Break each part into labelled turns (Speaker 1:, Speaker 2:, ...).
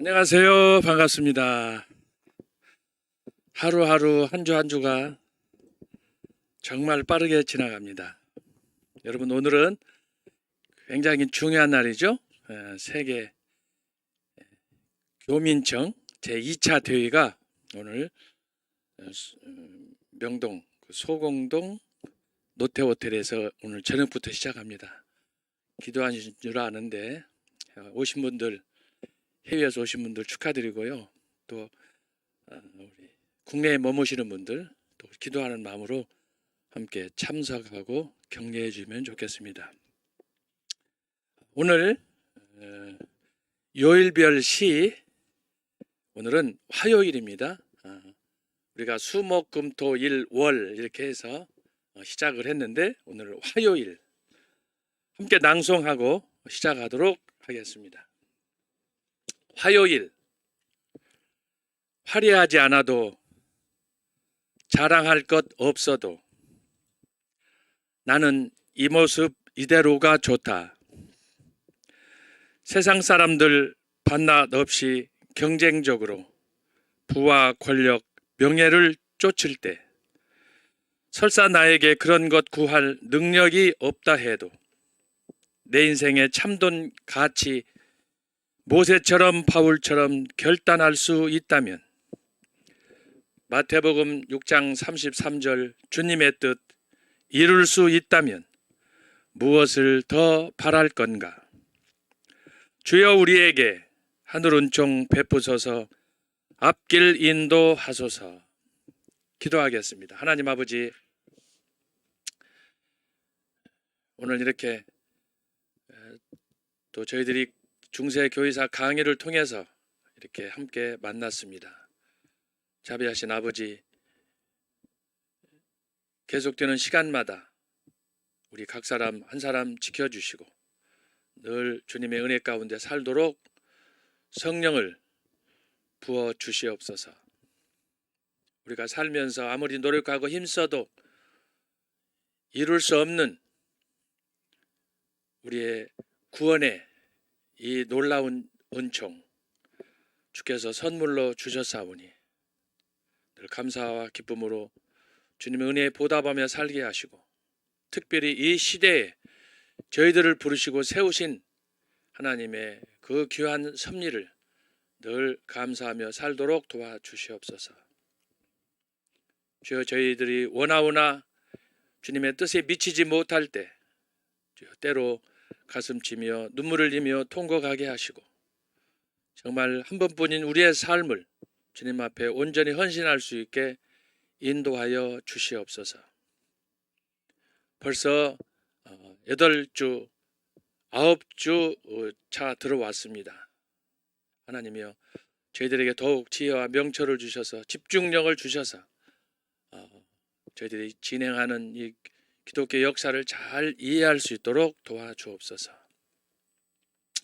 Speaker 1: 안녕하세요. 반갑습니다. 하루하루 한 주 한 주가 정말 빠르게 지나갑니다. 여러분, 오늘은 굉장히 중요한 날이죠. 세계 교민청 제2차 대회가 오늘 명동 소공동 노태호텔에서 오늘 저녁부터 시작합니다. 기도하신 줄 아는데 오신 분들, 해외에서 오신 분들 축하드리고요. 또 우리 국내에 머무시는 분들 또 기도하는 마음으로 함께 참석하고 격려해 주면 좋겠습니다. 오늘 요일별 시, 오늘은 화요일입니다. 우리가 수목금토일 월 이렇게 해서 시작을 했는데 오늘 화요일 함께 낭송하고 시작하도록 하겠습니다. 화요일, 화려하지 않아도 자랑할 것 없어도 나는 이 모습 이대로가 좋다. 세상 사람들 반낮 없이 경쟁적으로 부와 권력, 명예를 쫓을 때 설사 나에게 그런 것 구할 능력이 없다 해도 내 인생의 참된 가치, 모세처럼 바울처럼 결단할 수 있다면 마태복음 6장 33절 주님의 뜻 이룰 수 있다면 무엇을 더 바랄 건가? 주여 우리에게 하늘 은총 베푸소서 앞길 인도하소서. 기도하겠습니다. 하나님 아버지, 오늘 이렇게 또 저희들이 중세교회사 강의를 통해서 이렇게 함께 만났습니다. 자비하신 아버지, 계속되는 시간마다 우리 각 사람 한 사람 지켜주시고 늘 주님의 은혜 가운데 살도록 성령을 부어 주시옵소서. 우리가 살면서 아무리 노력하고 힘써도 이룰 수 없는 우리의 구원의 이 놀라운 은총 주께서 선물로 주셨사오니 늘 감사와 기쁨으로 주님의 은혜에 보답하며 살게 하시고 특별히 이 시대에 저희들을 부르시고 세우신 하나님의 그 귀한 섭리를 늘 감사하며 살도록 도와주시옵소서. 주여, 저희들이 원하오나 주님의 뜻에 미치지 못할 때 주여 때로 가슴치며 눈물을 흘리며 통곡하게 하시고 정말 한 번뿐인 우리의 삶을 주님 앞에 온전히 헌신할 수 있게 인도하여 주시옵소서. 벌써 8주, 9주 차 들어왔습니다. 하나님이여, 저희들에게 더욱 지혜와 명철을 주셔서 집중력을 주셔서 저희들이 진행하는 이 기독교 역사를 잘 이해할 수 있도록 도와주옵소서.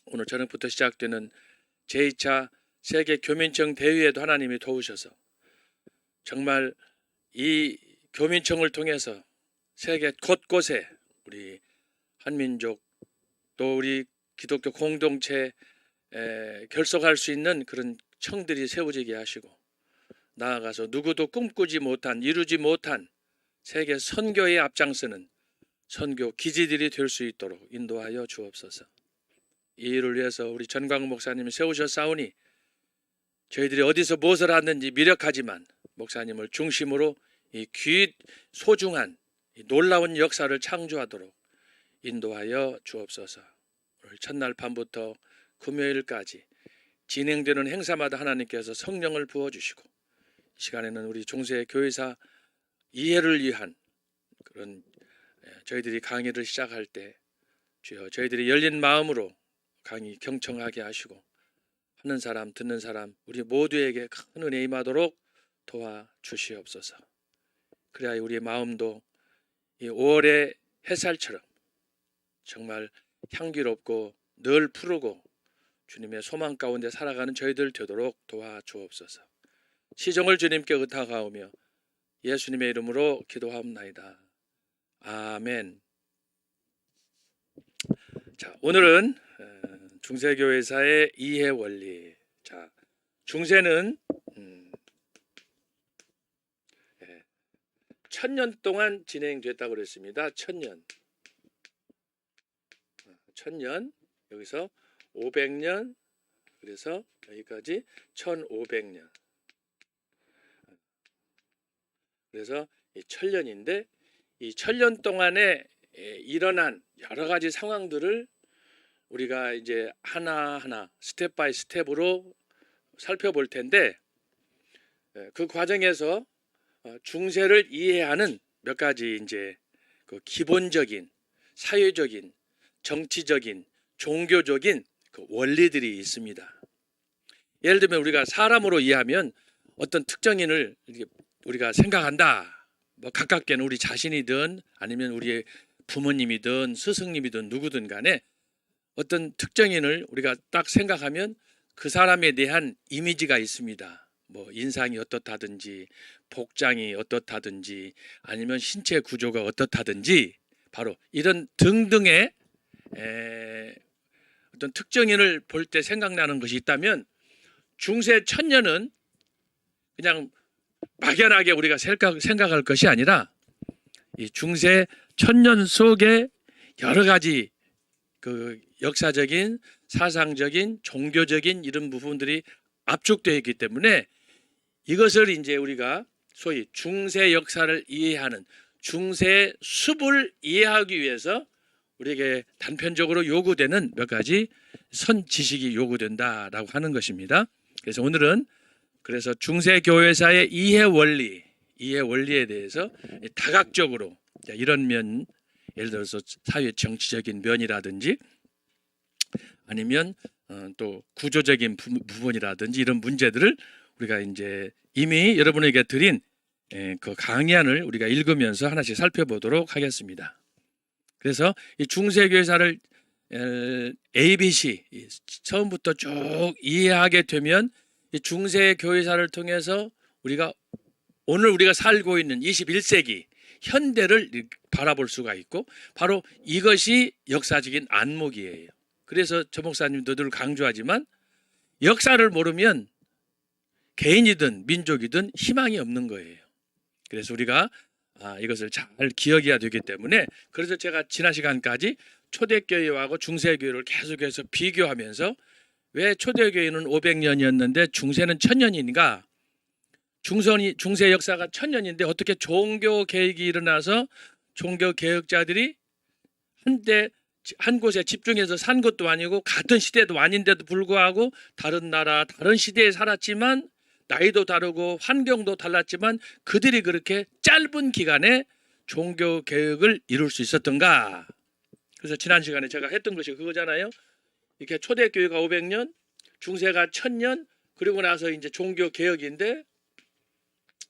Speaker 1: 오늘 저녁부터 시작되는 제2차 세계 교민청 대회에도 하나님이 도우셔서 정말 이 교민청을 통해서 세계 곳곳에 우리 한민족 또 우리 기독교 공동체 결속할 수 있는 그런 청들이 세워지게 하시고 나아가서 누구도 꿈꾸지 못한, 이루지 못한 세계 선교에 앞장서는 선교 기지들이 될 수 있도록 인도하여 주옵소서. 이 일을 위해서 우리 전광훈 목사님이 세우셨사오니 저희들이 어디서 무엇을 하는지 미력하지만 목사님을 중심으로 이 소중한 이 놀라운 역사를 창조하도록 인도하여 주옵소서. 오늘 첫날 밤부터 금요일까지 진행되는 행사마다 하나님께서 성령을 부어주시고 이 시간에는 우리 중세 교회사 이해를 위한 그런 저희들이 강의를 시작할 때 주여 저희들이 열린 마음으로 강의 경청하게 하시고 하는 사람 듣는 사람 우리 모두에게 큰 은혜 임하도록 도와주시옵소서. 그래야 우리의 마음도 이 5월의 햇살처럼 정말 향기롭고 늘 푸르고 주님의 소망 가운데 살아가는 저희들 되도록 도와주옵소서. 시종을 주님께 의탁하오며 예수님의 이름으로 기도하옵나이다. 아멘. 자, 오늘은 중세교회사의 이해 원리. 자, 중세는 1000년 동안 진행됐다고 그랬습니다. 1000년. 1000년. 여기서 500년. 그래서 여기까지 1500년. 그래서 1000년인데 이 1000년 동안에 일어난 여러 가지 상황들을 우리가 이제 하나하나 스텝 바이 스텝으로 살펴볼 텐데 그 과정에서 중세를 이해하는 몇 가지 이제 그 기본적인 사회적인 정치적인 종교적인 그 원리들이 있습니다. 예를 들면 우리가 사람으로 이해하면 어떤 특정인을 우리가 생각한다. 뭐 가깝게는 우리 자신이든 아니면 우리의 부모님이든 스승님이든 누구든 간에 어떤 특정인을 우리가 딱 생각하면 그 사람에 대한 이미지가 있습니다. 뭐 인상이 어떻다든지 복장이 어떻다든지 아니면 신체 구조가 어떻다든지 바로 이런 등등의 어떤 특정인을 볼 때 생각나는 것이 있다면 중세 1000년은 그냥 막연하게 우리가 생각할 것이 아니라 이 중세 1000년 속에 여러 가지 그 역사적인 사상적인 종교적인 이런 부분들이 압축되어 있기 때문에 이것을 이제 우리가 소위 중세 역사를 이해하는 중세 숲을 이해하기 위해서 우리에게 단편적으로 요구되는 몇 가지 선 지식이 요구된다라고 하는 것입니다. 그래서 오늘은 그래서 중세 교회사의 이해 원리에 대해서 다각적으로 이런 면, 예를 들어서 사회 정치적인 면이라든지 아니면 또 구조적인 부분이라든지 이런 문제들을 우리가 이제 이미 여러분에게 드린 그 강의안을 우리가 읽으면서 하나씩 살펴보도록 하겠습니다. 그래서 이 중세교회사를 ABC 처음부터 쭉 이해하게 되면 이 중세교회사를 통해서 오늘 우리가 살고 있는 21세기 현대를 바라볼 수가 있고 바로 이것이 역사적인 안목이에요. 그래서 저 목사님도 늘 강조하지만 역사를 모르면 개인이든 민족이든 희망이 없는 거예요. 그래서 우리가 이것을 잘 기억해야 되기 때문에 그래서 제가 지난 시간까지 초대교회하고 중세교회를 계속해서 비교하면서 왜 초대교회는 500년이었는데 중세는 1000년인가? 중세 역사가 1000년인데 어떻게 종교개혁이 일어나서 종교개혁자들이 한때 한 곳에 집중해서 산 것도 아니고 같은 시대도 아닌데도 불구하고 다른 나라 다른 시대에 살았지만 나이도 다르고 환경도 달랐지만 그들이 그렇게 짧은 기간에 종교개혁을 이룰 수 있었던가? 그래서 지난 시간에 제가 했던 것이 그거잖아요. 이렇게 초대교회가 500년, 중세가 1000년, 그리고 나서 이제 종교개혁인데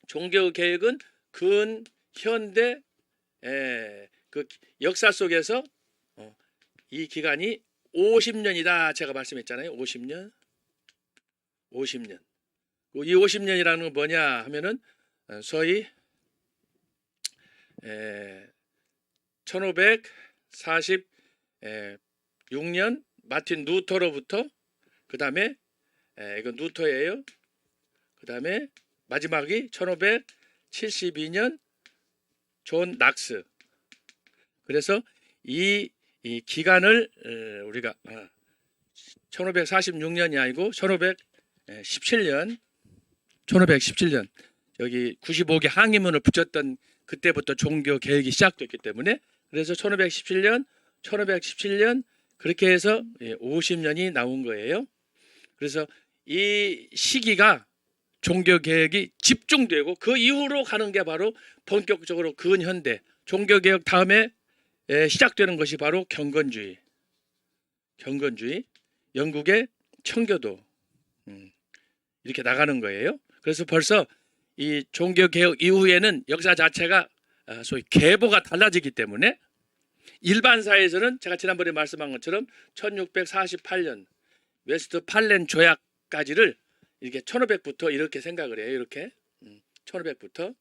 Speaker 1: 종교개혁은 근현대 그 역사 속에서 이 기간이 50년이다 제가 말씀했잖아요. 50년. 이 50년이라는 건 뭐냐 하면은 소위 1546년 마틴 루터로부터 그 다음에 이건 루터예요. 그 다음에 마지막이 1572년 존 낙스. 그래서 이 기간을 우리가 1546년이 아니고 1517년 여기 95개 항의문을 붙였던 그때부터 종교 개혁이 시작됐기 때문에 그래서 1517년 그렇게 해서 50년이 나온 거예요. 그래서 이 시기가 종교 개혁이 집중되고 그 이후로 가는 게 바로 본격적으로 근현대 종교 개혁 다음에 시작되는 것이 바로 경건주의, 영국의 청교도 이렇게 나가는 거예요. 그래서 벌써 이 종교 개혁 이후에는 역사 자체가 소위 계보가 달라지기 때문에 일반 사회에서는 제가 지난번에 말씀한 것처럼 1648년 웨스트팔렌 조약까지를 이렇게 1500부터 이렇게 생각을 해요. 이렇게 1500부터.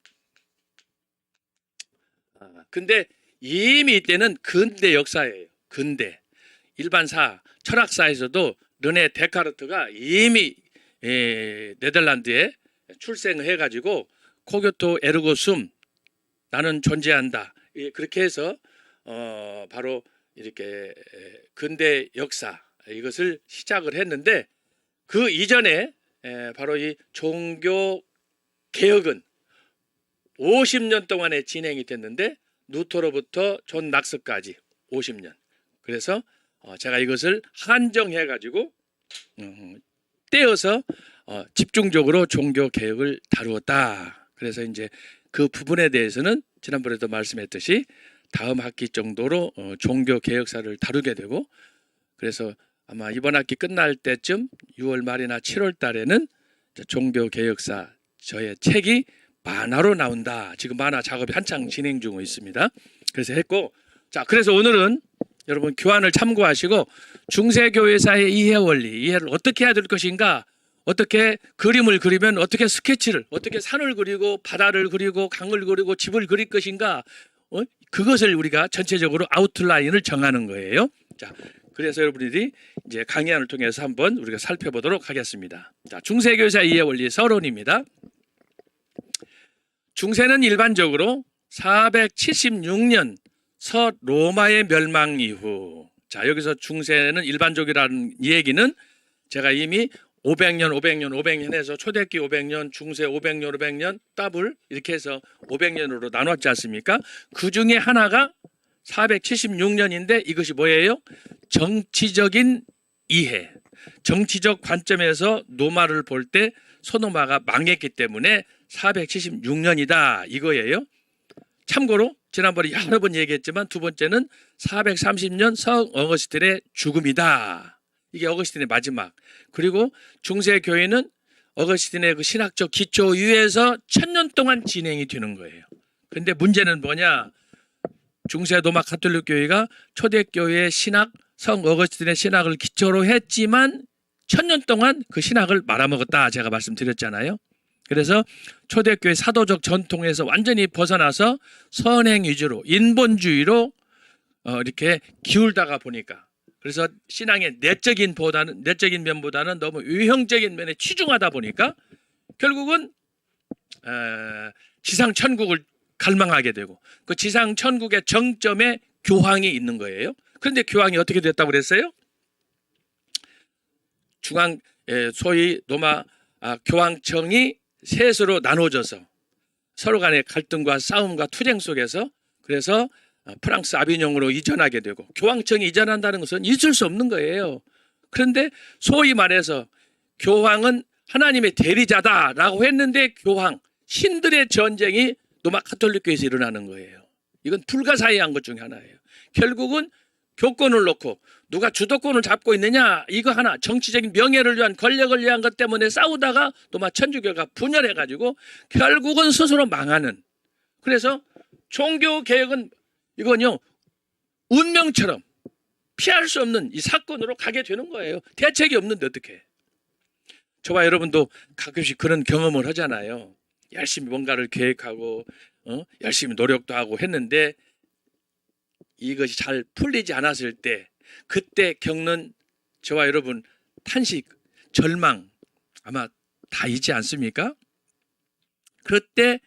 Speaker 1: 근데 이미 이때는 근대 역사예요. 근대. 일반 철학사에서도 르네 데카르트가 이미 네덜란드에 출생을 해가지고 코교토 에르고 숨 나는 존재한다. 그렇게 해서 바로 이렇게 근대 역사 이것을 시작을 했는데 그 이전에 바로 이 종교 개혁은 50년 동안에 진행이 됐는데 루터로부터 존 낙스까지 50년. 그래서 제가 이것을 한정해 가지고 떼어서 집중적으로 종교 개혁을 다루었다. 그래서 이제 그 부분에 대해서는 지난번에도 말씀했듯이 다음 학기 정도로 종교 개혁사를 다루게 되고 그래서 아마 이번 학기 끝날 때쯤 6월 말이나 7월 달에는 종교 개혁사 저의 책이 만화로 나온다. 지금 만화 작업이 한창 진행 중에 있습니다. 그래서 했고 자 그래서 오늘은 여러분 교환을 참고하시고 중세교회사의 이해 원리 이해를 어떻게 해야 될 것인가 어떻게 그림을 그리면 어떻게 스케치를 어떻게 산을 그리고 바다를 그리고 강을 그리고 집을 그릴 것인가 그것을 우리가 전체적으로 아웃라인을 정하는 거예요. 자 그래서 여러분들이 이제 강의안을 통해서 한번 우리가 살펴보도록 하겠습니다. 자 중세교회사 이해 원리 서론입니다. 중세는 일반적으로 476년 서로마의 멸망 이후 자 여기서 중세는 일반적이라는 얘기는 제가 이미 500년 해서 초대기 500년, 중세 500년, 500년 더블 이렇게 해서 500년으로 나눴지 않습니까? 그 중에 하나가 476년인데 이것이 뭐예요? 정치적인 이해. 정치적 관점에서 노마를 볼 때 소노마가 망했기 때문에 476년이다 이거예요. 참고로 지난번에 여러 번 얘기했지만 두 번째는 430년 성 어거스틴의 죽음이다. 이게 어거스틴의 마지막. 그리고 중세 교회는 어거스틴의 그 신학적 기초 위에서 1000년 동안 진행이 되는 거예요. 그런데 문제는 뭐냐? 중세 로마 가톨릭 교회가 초대교회의 신학, 성 어거스틴의 신학을 기초로 했지만 1000년 동안 그 신학을 말아먹었다 제가 말씀드렸잖아요. 그래서 초대교회 사도적 전통에서 완전히 벗어나서 선행 위주로 인본주의로 이렇게 기울다가 보니까 그래서 신앙의 내적인 면보다는 너무 외형적인 면에 치중하다 보니까 결국은 지상 천국을 갈망하게 되고 그 지상 천국의 정점에 교황이 있는 거예요. 그런데 교황이 어떻게 됐다고 그랬어요? 소위 로마 교황청이 셋으로 나눠져서 서로 간의 갈등과 싸움과 투쟁 속에서 그래서 프랑스 아비뇽으로 이전하게 되고 교황청이 이전한다는 것은 있을 수 없는 거예요. 그런데 소위 말해서 교황은 하나님의 대리자다라고 했는데 교황, 신들의 전쟁이 로마 가톨릭교회에서 일어나는 거예요. 이건 불가사의한 것 중에 하나예요. 결국은 교권을 놓고 누가 주도권을 잡고 있느냐 이거 하나 정치적인 명예를 위한 권력을 위한 것 때문에 싸우다가 로마 천주교가 분열해가지고 결국은 스스로 망하는 그래서 종교개혁은 이건요 운명처럼 피할 수 없는 이 사건으로 가게 되는 거예요. 대책이 없는데 어떻게 저와 여러분도 가끔씩 그런 경험을 하잖아요. 열심히 뭔가를 계획하고 열심히 노력도 하고 했는데 이것이 잘 풀리지 않았을 때 그때 겪는 저와 여러분 탄식, 절망 아마 다 있지 않습니까? 그때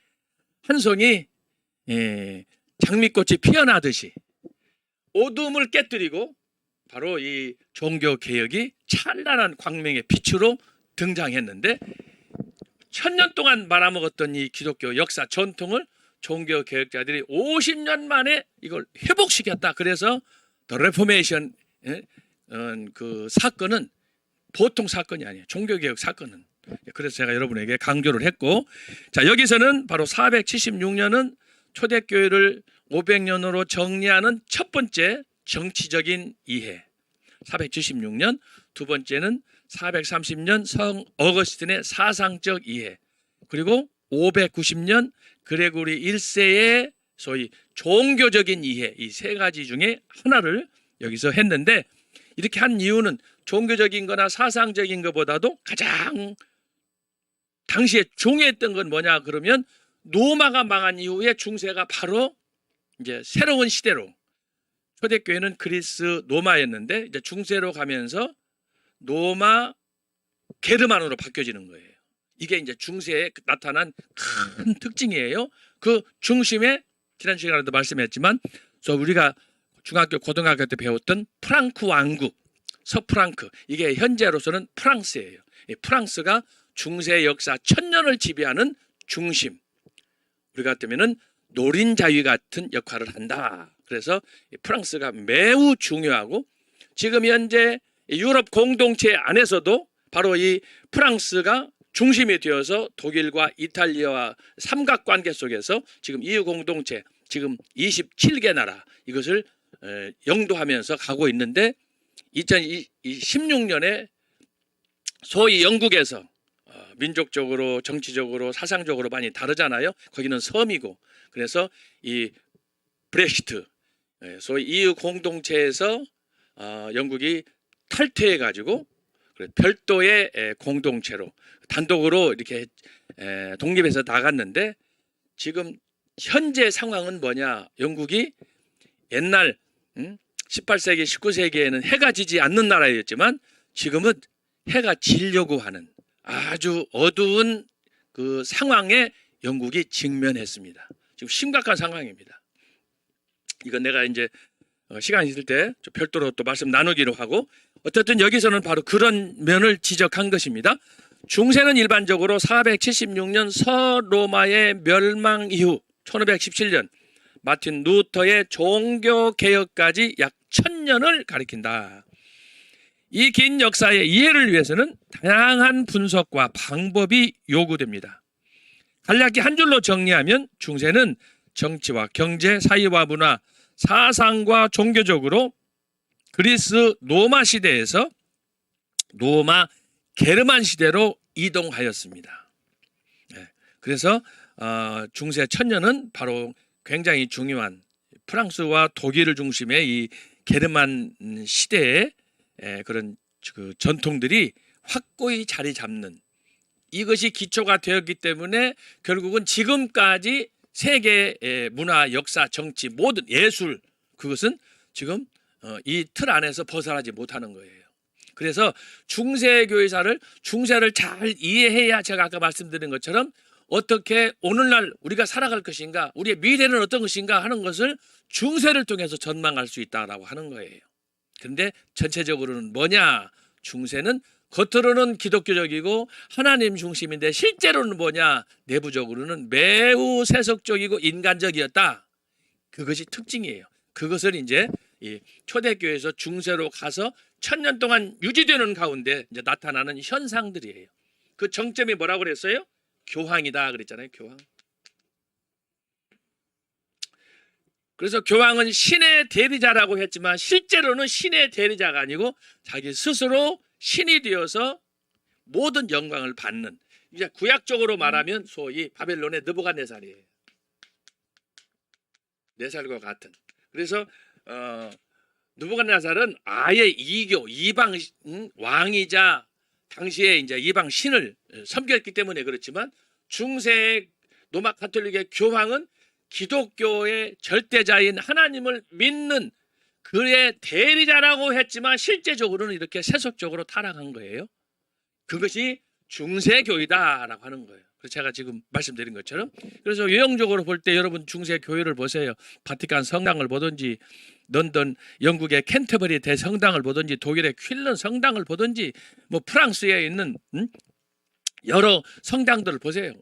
Speaker 1: 한 송이 장미꽃이 피어나듯이 어둠을 깨뜨리고 바로 이 종교개혁이 찬란한 광명의 빛으로 등장했는데 1000년 동안 말아먹었던 이 기독교 역사 전통을 종교개혁자들이 50년 만에 이걸 회복시켰다. 그래서 The Reformation 그 사건은 보통 사건이 아니에요. 종교개혁 사건은. 그래서 제가 여러분에게 강조를 했고 자 여기서는 바로 476년은 초대교회를 500년으로 정리하는 첫 번째 정치적인 이해 476년 두 번째는 430년 성 어거스틴의 사상적 이해 그리고 590년 그레고리 1세의 소위 종교적인 이해 이 세 가지 중에 하나를 여기서 했는데 이렇게 한 이유는 종교적인 거나 사상적인 것보다도 가장 당시에 중요했던 건 뭐냐 그러면 로마가 망한 이후에 중세가 바로 이제 새로운 시대로 초대교회는 그리스 로마였는데 이제 중세로 가면서 로마 게르만으로 바뀌어지는 거예요. 이게 이제 중세에 나타난 큰 특징이에요. 그 중심에 지난 시간에도 말씀했지만 우리가 중학교 고등학교 때 배웠던 프랑크 왕국, 서프랑크, 이게 현재로서는 프랑스예요. 프랑스가 중세 역사 1000년을 지배하는 중심, 우리 같으면은 노린자위 같은 역할을 한다. 그래서 프랑스가 매우 중요하고 지금 현재 유럽 공동체 안에서도 바로 이 프랑스가 중심이 되어서 독일과 이탈리아와 삼각관계 속에서 지금 EU 공동체 지금 27개 나라 이것을 영도하면서 가고 있는데 2016년에 소위 영국에서 민족적으로 정치적으로 사상적으로 많이 다르잖아요. 거기는 섬이고 그래서 이 브렉시트 소위 EU 공동체에서 영국이 탈퇴해 가지고 별도의 공동체로 단독으로 이렇게 독립해서 나갔는데 지금 현재 상황은 뭐냐? 영국이 옛날 18세기 19세기에는 해가 지지 않는 나라였지만 지금은 해가 지려고 하는 아주 어두운 그 상황에 영국이 직면했습니다. 지금 심각한 상황입니다. 이건 내가 이제 시간이 있을 때 별도로 또 말씀 나누기로 하고 어쨌든 여기서는 바로 그런 면을 지적한 것입니다. 중세는 일반적으로 476년 서로마의 멸망 이후 1517년 마틴 루터의 종교개혁까지 약 1000년을 가리킨다. 이 긴 역사의 이해를 위해서는 다양한 분석과 방법이 요구됩니다. 간략히 한 줄로 정리하면 중세는 정치와 경제, 사회와 문화, 사상과 종교적으로 그리스 로마 시대에서 로마 게르만 시대로 이동하였습니다. 그래서 중세 1000년은 바로 굉장히 중요한 프랑스와 독일을 중심의 이 게르만 시대의 그런 그 전통들이 확고히 자리 잡는 이것이 기초가 되었기 때문에 결국은 지금까지 세계의 문화, 역사, 정치, 모든 예술 그것은 지금 이 틀 안에서 벗어나지 못하는 거예요. 그래서 중세교회사를 중세를 잘 이해해야 제가 아까 말씀드린 것처럼 어떻게 오늘날 우리가 살아갈 것인가, 우리의 미래는 어떤 것인가 하는 것을 중세를 통해서 전망할 수 있다라고 하는 거예요. 그런데 전체적으로는 뭐냐? 중세는 겉으로는 기독교적이고 하나님 중심인데 실제로는 뭐냐? 내부적으로는 매우 세속적이고 인간적이었다. 그것이 특징이에요. 그것을 이제 이 초대교회에서 중세로 가서 1000년 동안 유지되는 가운데 이제 나타나는 현상들이에요. 그 정점이 뭐라고 그랬어요? 교황이다 그랬잖아요. 교황. 그래서 교황은 신의 대리자라고 했지만 실제로는 신의 대리자가 아니고 자기 스스로 신이 되어서 모든 영광을 받는, 이제 구약적으로 말하면 소위 바벨론의 느부갓네살이에요. 네살과 같은. 그래서 느부갓네살은 아예 이교 이방 왕이자 당시에 이제 이방 신을 섬겼기 때문에 그렇지만 중세 로마 가톨릭의 교황은 기독교의 절대자인 하나님을 믿는 그의 대리자라고 했지만 실제적으로는 이렇게 세속적으로 타락한 거예요. 그것이 중세교회다라고 하는 거예요. 그래서 제가 지금 말씀드린 것처럼 그래서 외형적으로 볼 때 여러분 중세교회를 보세요. 바티칸 성당을 보든지 런던 영국의 캔터버리 대성당을 보든지 독일의 퀼런 성당을 보든지 뭐 프랑스에 있는 여러 성당들을 보세요.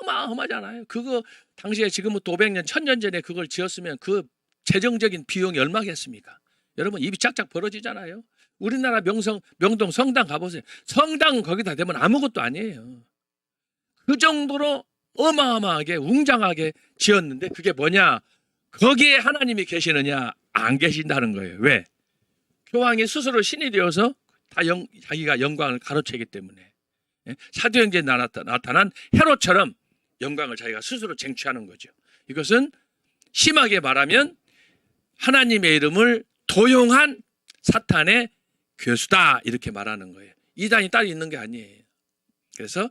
Speaker 1: 어마어마하잖아요. 그거 당시에 지금부터 500년 1000년 전에 그걸 지었으면 그 재정적인 비용이 얼마겠습니까? 여러분 입이 짝짝 벌어지잖아요. 우리나라 명동 성당 가보세요. 성당 거기다 대면 아무것도 아니에요. 그 정도로 어마어마하게 웅장하게 지었는데 그게 뭐냐? 거기에 하나님이 계시느냐? 안 계신다는 거예요. 왜? 교황이 스스로 신이 되어서 다 자기가 영광을 가로채기 때문에 사도행전에 나타난 헤롯처럼 영광을 자기가 스스로 쟁취하는 거죠. 이것은 심하게 말하면 하나님의 이름을 도용한 사탄의 괴수다 이렇게 말하는 거예요. 이단이 따로 있는 게 아니에요. 그래서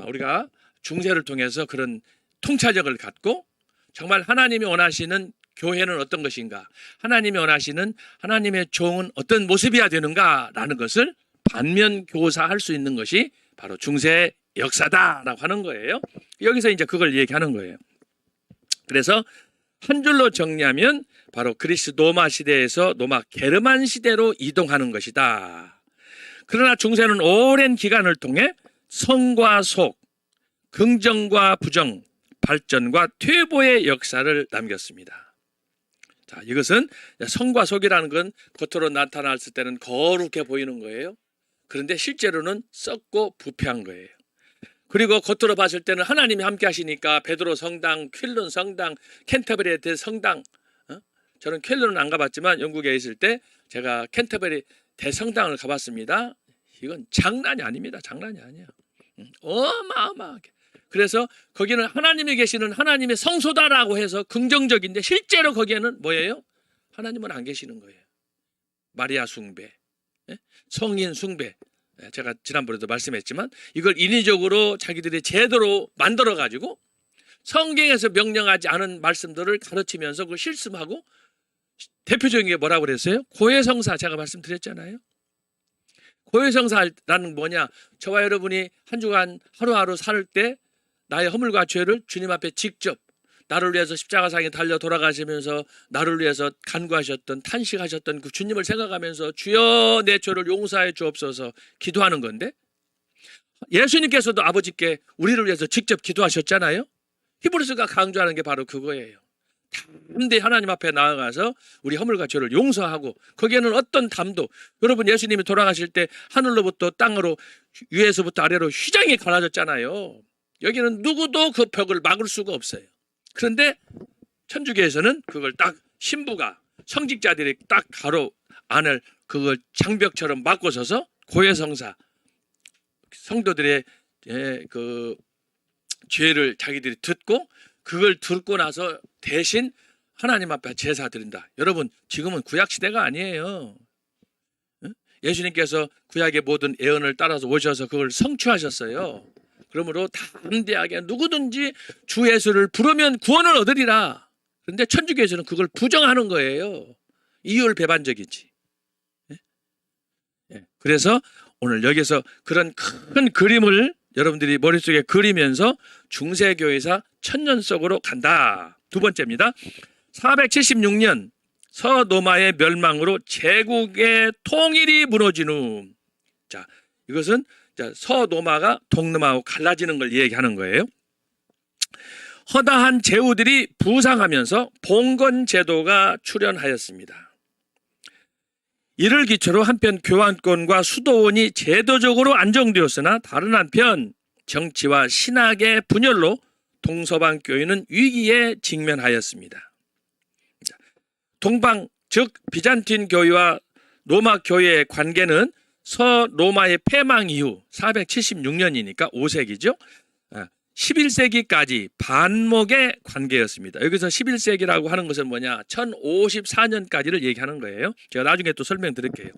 Speaker 1: 우리가 중세를 통해서 그런 통찰력을 갖고 정말 하나님이 원하시는 교회는 어떤 것인가, 하나님이 원하시는 하나님의 종은 어떤 모습이어야 되는가라는 것을 반면 교사할 수 있는 것이 바로 중세 역사다라고 하는 거예요. 여기서 이제 그걸 얘기하는 거예요. 그래서 한 줄로 정리하면 바로 그리스 로마 시대에서 로마 게르만 시대로 이동하는 것이다. 그러나 중세는 오랜 기간을 통해 성과 속, 긍정과 부정, 발전과 퇴보의 역사를 남겼습니다. 자, 이것은 성과 속이라는 건 겉으로 나타났을 때는 거룩해 보이는 거예요. 그런데 실제로는 썩고 부패한 거예요. 그리고 겉으로 봤을 때는 하나님이 함께 하시니까 베드로 성당, 퀼른 성당, 캔터베리 대성당, 저는 퀼른은 안 가봤지만 영국에 있을 때 제가 캔터베리 대성당을 가봤습니다. 이건 장난이 아닙니다. 장난이 아니에요. 어마어마하게. 그래서 거기는 하나님이 계시는 하나님의 성소다라고 해서 긍정적인데 실제로 거기에는 뭐예요? 하나님은 안 계시는 거예요. 마리아 숭배, 성인 숭배. 제가 지난번에도 말씀했지만 이걸 인위적으로 자기들이 제도로 만들어가지고 성경에서 명령하지 않은 말씀들을 가르치면서 그걸 실습하고 대표적인 게 뭐라고 그랬어요? 고해성사 제가 말씀드렸잖아요. 고해성사라는 뭐냐? 저와 여러분이 한 주간 하루하루 살 때 나의 허물과 죄를 주님 앞에 직접 나를 위해서 십자가상에 달려 돌아가시면서 나를 위해서 간구하셨던 탄식하셨던 그 주님을 생각하면서 주여 내 죄를 용서해 주옵소서 기도하는 건데 예수님께서도 아버지께 우리를 위해서 직접 기도하셨잖아요. 히브리서가 강조하는 게 바로 그거예요. 담대히 하나님 앞에 나아가서 우리 허물과 죄를 용서하고 거기에는 어떤 담도 여러분 예수님이 돌아가실 때 하늘로부터 땅으로 위에서부터 아래로 휘장이 갈라졌잖아요. 여기는 누구도 그 벽을 막을 수가 없어요. 그런데 천주교에서는 그걸 딱 신부가 성직자들이 딱 가로 안을 그걸 장벽처럼 막고 서서 고해성사 성도들의 그 죄를 자기들이 듣고 그걸 듣고 나서 대신 하나님 앞에 제사 드린다. 여러분 지금은 구약 시대가 아니에요. 예수님께서 구약의 모든 예언을 따라서 오셔서 그걸 성취하셨어요. 그러므로 담대하게 누구든지 주 예수를 부르면 구원을 얻으리라. 그런데 천주교에서는 그걸 부정하는 거예요. 이율배반적이지. 그래서 오늘 여기서 그런 큰 그림을 여러분들이 머릿속에 그리면서 중세교회사 천년 속으로 간다. 두 번째입니다. 476년 서로마의 멸망으로 제국의 통일이 무너진 후, 자 이것은 서로마가 동로마하고 갈라지는 걸 얘기하는 거예요. 허다한 제후들이 부상하면서 봉건 제도가 출현하였습니다. 이를 기초로 한편 교환권과 수도원이 제도적으로 안정되었으나 다른 한편 정치와 신학의 분열로 동서방 교회는 위기에 직면하였습니다. 동방 즉 비잔틴 교회와 로마 교회의 관계는 서로마의 패망 이후 476년이니까 5세기죠. 11세기까지 반목의 관계였습니다. 여기서 11세기라고 하는 것은 뭐냐? 1054년까지를 얘기하는 거예요. 제가 나중에 또 설명드릴게요.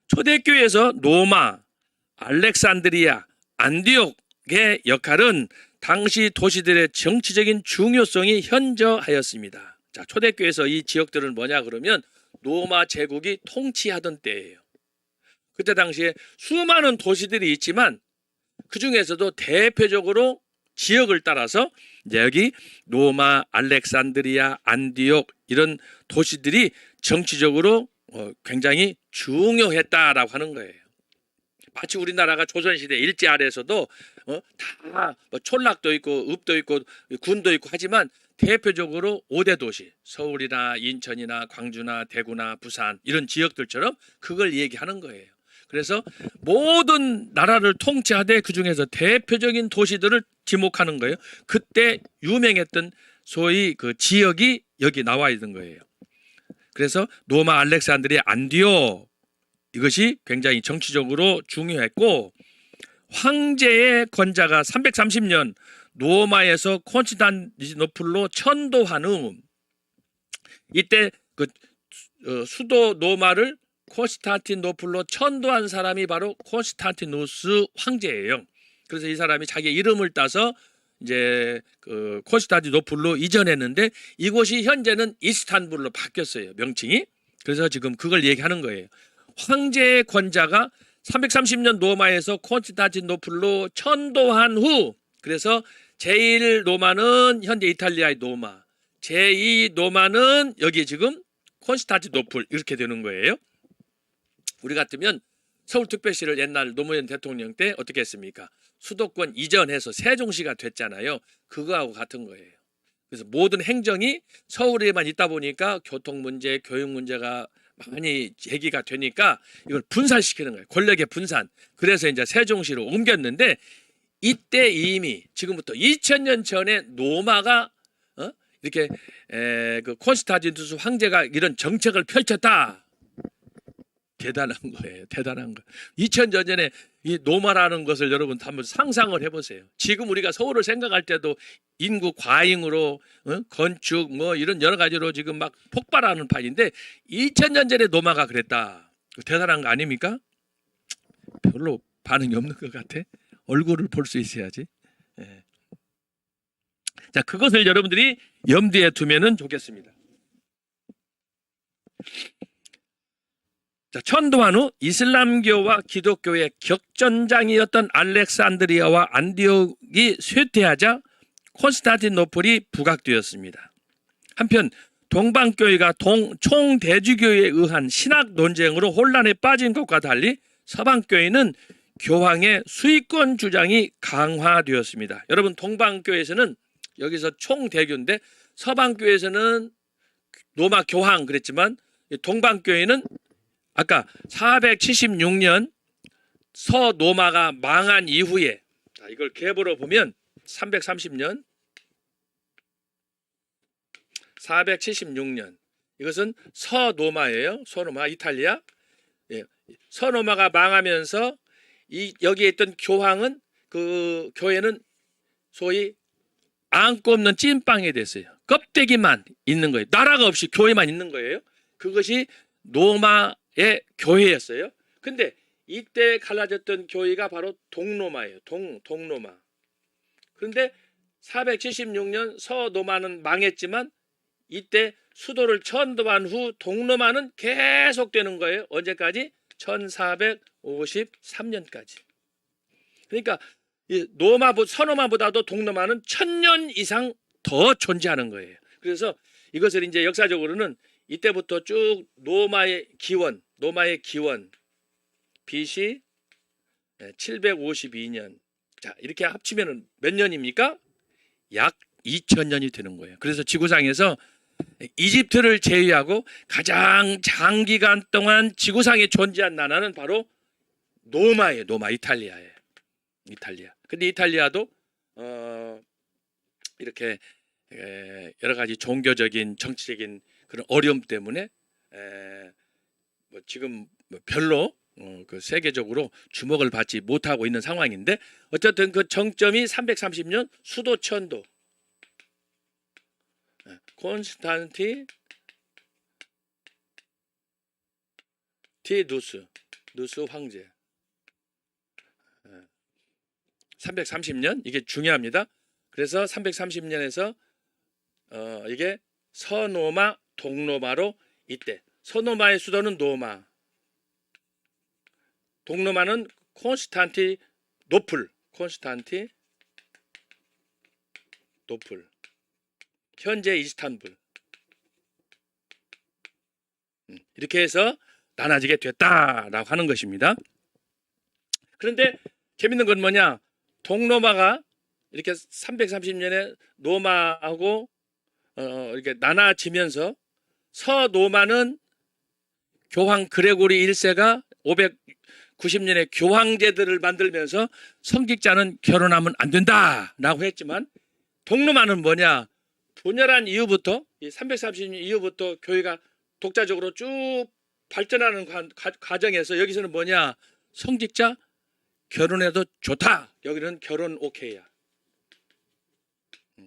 Speaker 1: 초대교회에서 로마, 알렉산드리아, 안디옥의 역할은 당시 도시들의 정치적인 중요성이 현저하였습니다. 자, 초대교회에서 이 지역들은 뭐냐 그러면 로마 제국이 통치하던 때예요. 그때 당시에 수많은 도시들이 있지만 그 중에서도 대표적으로 지역을 따라서 여기 로마, 알렉산드리아, 안디옥 이런 도시들이 정치적으로 굉장히 중요했다라고 하는 거예요. 마치 우리나라가 조선시대 일제 아래에서도 다 촌락도 있고 읍도 있고 군도 있고 하지만 대표적으로 5대 도시 서울이나 인천이나 광주나 대구나 부산 이런 지역들처럼 그걸 얘기하는 거예요. 그래서 모든 나라를 통치하되 그중에서 대표적인 도시들을 지목하는 거예요. 그때 유명했던 소위 그 지역이 여기 나와 있는 거예요. 그래서 로마, 알렉산드리아, 안디옥 이것이 굉장히 정치적으로 중요했고 황제의 권자가 330년 로마에서 콘스탄티노플로 천도한 후 이때 그 수도 로마를 콘스탄티노플로 천도한 사람이 바로 콘스탄티누스 황제예요. 그래서 이 사람이 자기 이름을 따서 이제 그 콘스탄티노플로 이전했는데 이곳이 현재는 이스탄불로 바뀌었어요. 명칭이. 그래서 지금 그걸 얘기하는 거예요. 황제의 권자가 330년 로마에서 콘스탄티노플로 천도한 후, 그래서 제1 로마는 현재 이탈리아의 로마, 제2 로마는 여기 지금 콘스탄티노플 이렇게 되는 거예요. 우리 같으면 서울특별시를 옛날 노무현 대통령 때 어떻게 했습니까? 수도권 이전해서 세종시가 됐잖아요. 그거하고 같은 거예요. 그래서 모든 행정이 서울에만 있다 보니까 교통 문제, 교육 문제가 많이 제기가 되니까 이걸 분산시키는 거예요. 권력의 분산. 그래서 이제 세종시로 옮겼는데 이때 이미 지금부터 2000년 전에 로마가 이렇게 그 콘스탄티누스 황제가 이런 정책을 펼쳤다. 대단한 거예요. 대단한 거. 2000년 전에 이 로마라는 것을 여러분 한번 상상을 해보세요. 지금 우리가 서울을 생각할 때도 인구 과잉으로 건축 뭐 이런 여러 가지로 지금 막 폭발하는 판인데 2000년 전에 로마가 그랬다. 대단한 거 아닙니까? 별로 반응이 없는 것 같아. 얼굴을 볼 수 있어야지. 예. 자, 그것을 여러분들이 염두에 두면은 좋겠습니다. 자, 천도한 후 이슬람교와 기독교의 격전장이었던 알렉산드리아와 안디옥이 쇠퇴하자 콘스탄티노플이 부각되었습니다. 한편 동방교회가 총대주교에 의한 신학 논쟁으로 혼란에 빠진 것과 달리 서방교회는 교황의 수익권 주장이 강화되었습니다. 여러분, 동방교회에서는 여기서 총대교인데 서방교회에서는 로마 교황 그랬지만 동방교회는 아까 476년 서로마가 망한 이후에, 자, 이걸 갭으로 보면 330년 476년 이것은 서로마예요. 서로마 이탈리아. 예. 서로마가 망하면서 여기에 있던 교황은 그 교회는 소위 안고 없는 찐빵이 됐어요. 껍데기만 있는 거예요. 나라가 없이 교회만 있는 거예요. 그것이 로마의 교회였어요. 근데 이때 갈라졌던 교회가 바로 동로마예요. 동로마. 그런데 476년 서로마는 망했지만 이때 수도를 천도한 후 동로마는 계속되는 거예요. 언제까지? 1453년까지. 그러니까 서로마보다도 동로마는 1000년 이상 더 존재하는 거예요. 그래서 이것을 이제 역사적으로는 이때부터 쭉 로마의 기원 BC 752년. 자, 이렇게 합치면 몇 년입니까? 약 2000년이 되는 거예요. 그래서 지구상에서 이집트를 제외하고 가장 장기간 동안 지구상에 존재한 나라는 바로 로마예요. 로마, 이탈리아예요. 이탈리아. 근데 이탈리아도 이렇게 여러 가지 종교적인 정치적인 그런 어려움 때문에 지금 별로 그 세계적으로 주목을 받지 못하고 있는 상황인데 어쨌든 그 정점이 330년 수도 천도 콘스탄티누스 황제 330년 이게 중요합니다. 그래서 330년에서 이게 서로마 동로마로 이때 서로마의 수도는 로마, 동로마는 콘스탄티노플 현재 이스탄불 이렇게 해서 나눠지게 됐다라고 하는 것입니다. 그런데 재밌는 건 뭐냐? 동로마가 이렇게 330년에 로마하고 이렇게 나눠지면서 서로마는 교황 그레고리 1세가 590년에 교황제들을 만들면서 성직자는 결혼하면 안 된다라고 했지만 동로마는 뭐냐? 분열한 이후부터 330년 이후부터 교회가 독자적으로 쭉 발전하는 과정에서 여기서는 뭐냐? 성직자 결혼해도 좋다. 여기는 결혼 오케이야.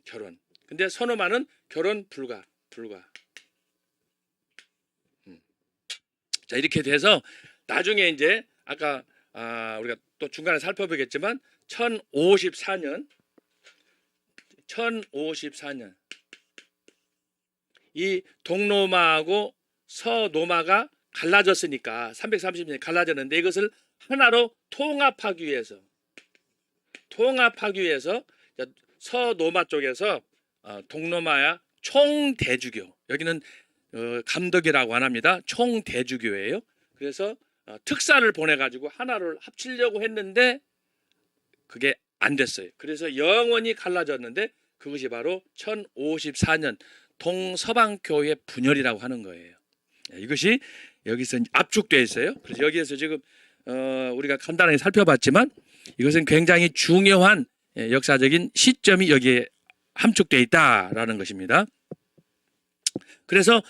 Speaker 1: 결혼. 근데 서로마는 결혼 불가. 자, 이렇게 돼서 나중에 이제 아까 우리가 또 중간에 살펴보겠지만 1054년 이 동로마하고 서로마가 갈라졌으니까 330년에 갈라졌는데 이것을 하나로 통합하기 위해서 서노마 쪽에서 동로마야 총대주교, 여기는 감덕이라고 안 합니다. 총대주교예요. 그래서 특사를 보내가지고 하나를 합치려고 했는데 그게 안 됐어요. 그래서 영원히 갈라졌는데 그것이 바로 1054년 동서방교회 분열이라고 하는 거예요. 이것이 여기서 압축되어 있어요. 그래서 여기에서 지금 우리가 간단하게 살펴봤지만 이것은 굉장히 중요한 역사적인 시점이 여기에 함축되어 있다라는 것입니다. 그래서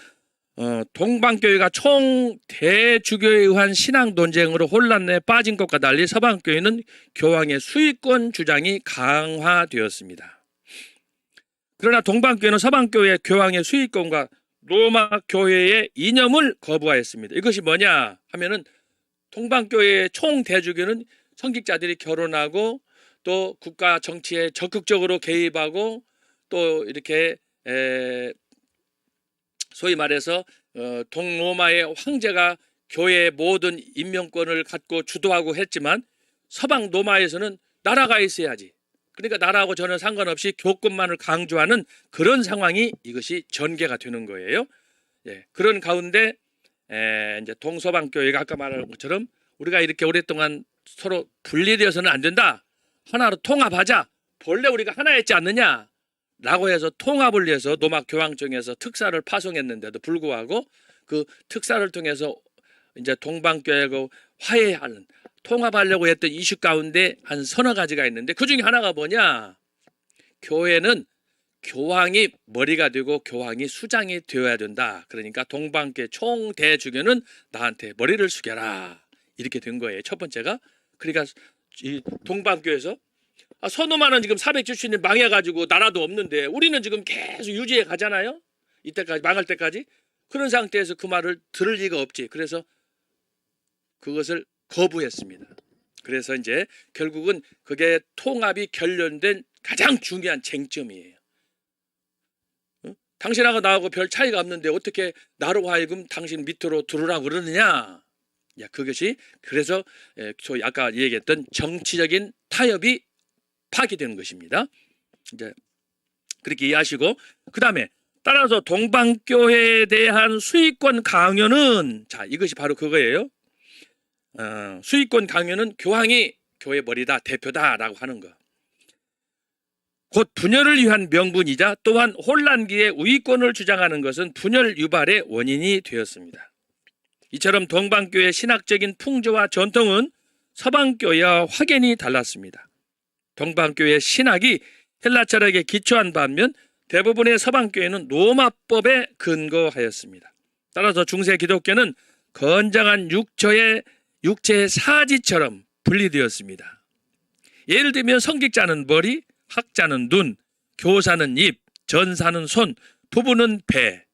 Speaker 1: 동방교회가 총대주교에 의한 신앙 논쟁으로 혼란에 빠진 것과 달리 서방교회는 교황의 수익권 주장이 강화되었습니다. 그러나 동방교회는 서방교회의 교황의 수익권과 로마 교회의 이념을 거부하였습니다. 이것이 뭐냐 하면은 동방교회의 총대주교는 성직자들이 결혼하고 또 국가 정치에 적극적으로 개입하고 또 이렇게 소위 말해서 동로마의 황제가 교회의 모든 임명권을 갖고 주도하고 했지만 서방 로마에서는 나라가 있어야지. 그러니까 나라하고 전혀 상관없이 교권만을 강조하는 그런 상황이 이것이 전개가 되는 거예요. 예, 그런 가운데 이제 동서방 교회가 아까 말한 것처럼 우리가 이렇게 오랫동안 서로 분리되어서는 안 된다. 하나로 통합하자. 본래 우리가 하나였지 않느냐? 라고 해서 통합을 위해서 로마 교황청에서 특사를 파송했는데도 불구하고 그 특사를 통해서 이제 동방교회하고 화해하는, 통합하려고 했던 이슈 가운데 한 서너 가지가 있는데 그 중에 하나가 뭐냐? 교회는 교황이 머리가 되고 교황이 수장이 되어야 된다. 그러니까 동방교회 총대주교는 나한테 머리를 숙여라. 이렇게 된 거예요. 첫 번째가. 그러니까 이 동방교회에서 서노마는 지금 470년 망해가지고 나라도 없는데 우리는 지금 계속 유지해 가잖아요. 이때까지 망할 때까지. 그런 상태에서 그 말을 들을 리가 없지. 그래서 그것을 거부했습니다. 그래서 이제 결국은 그게 통합이 결연된 가장 중요한 쟁점이에요. 당신하고 나하고 별 차이가 없는데 어떻게 나로 하여금 당신 밑으로 들어오라고 그러느냐. 야, 그것이 그래서 소위 아까 얘기했던 정치적인 타협이 파기되는 것입니다. 이제 그렇게 이해하시고 그 다음에 따라서 동방교회에 대한 수익권 강요는 자 이것이 바로 그거예요. 수익권 강요는 교황이 교회 머리다 대표다라고 하는 거. 곧 분열을 위한 명분이자 또한 혼란기에 우위권을 주장하는 것은 분열 유발의 원인이 되었습니다. 이처럼 동방교회의 신학적인 풍조와 전통은 서방교회와 확연히 달랐습니다. 동방교회의 신학이 헬라 철학에 기초한 반면 대부분의 서방교회는 로마법에 근거하였습니다. 따라서 중세 기독교는 건장한 육체의 사지처럼 분리되었습니다. 예를 들면 성직자는 머리, 학자는 눈, 교사는 입, 전사는 손, 부부는 배.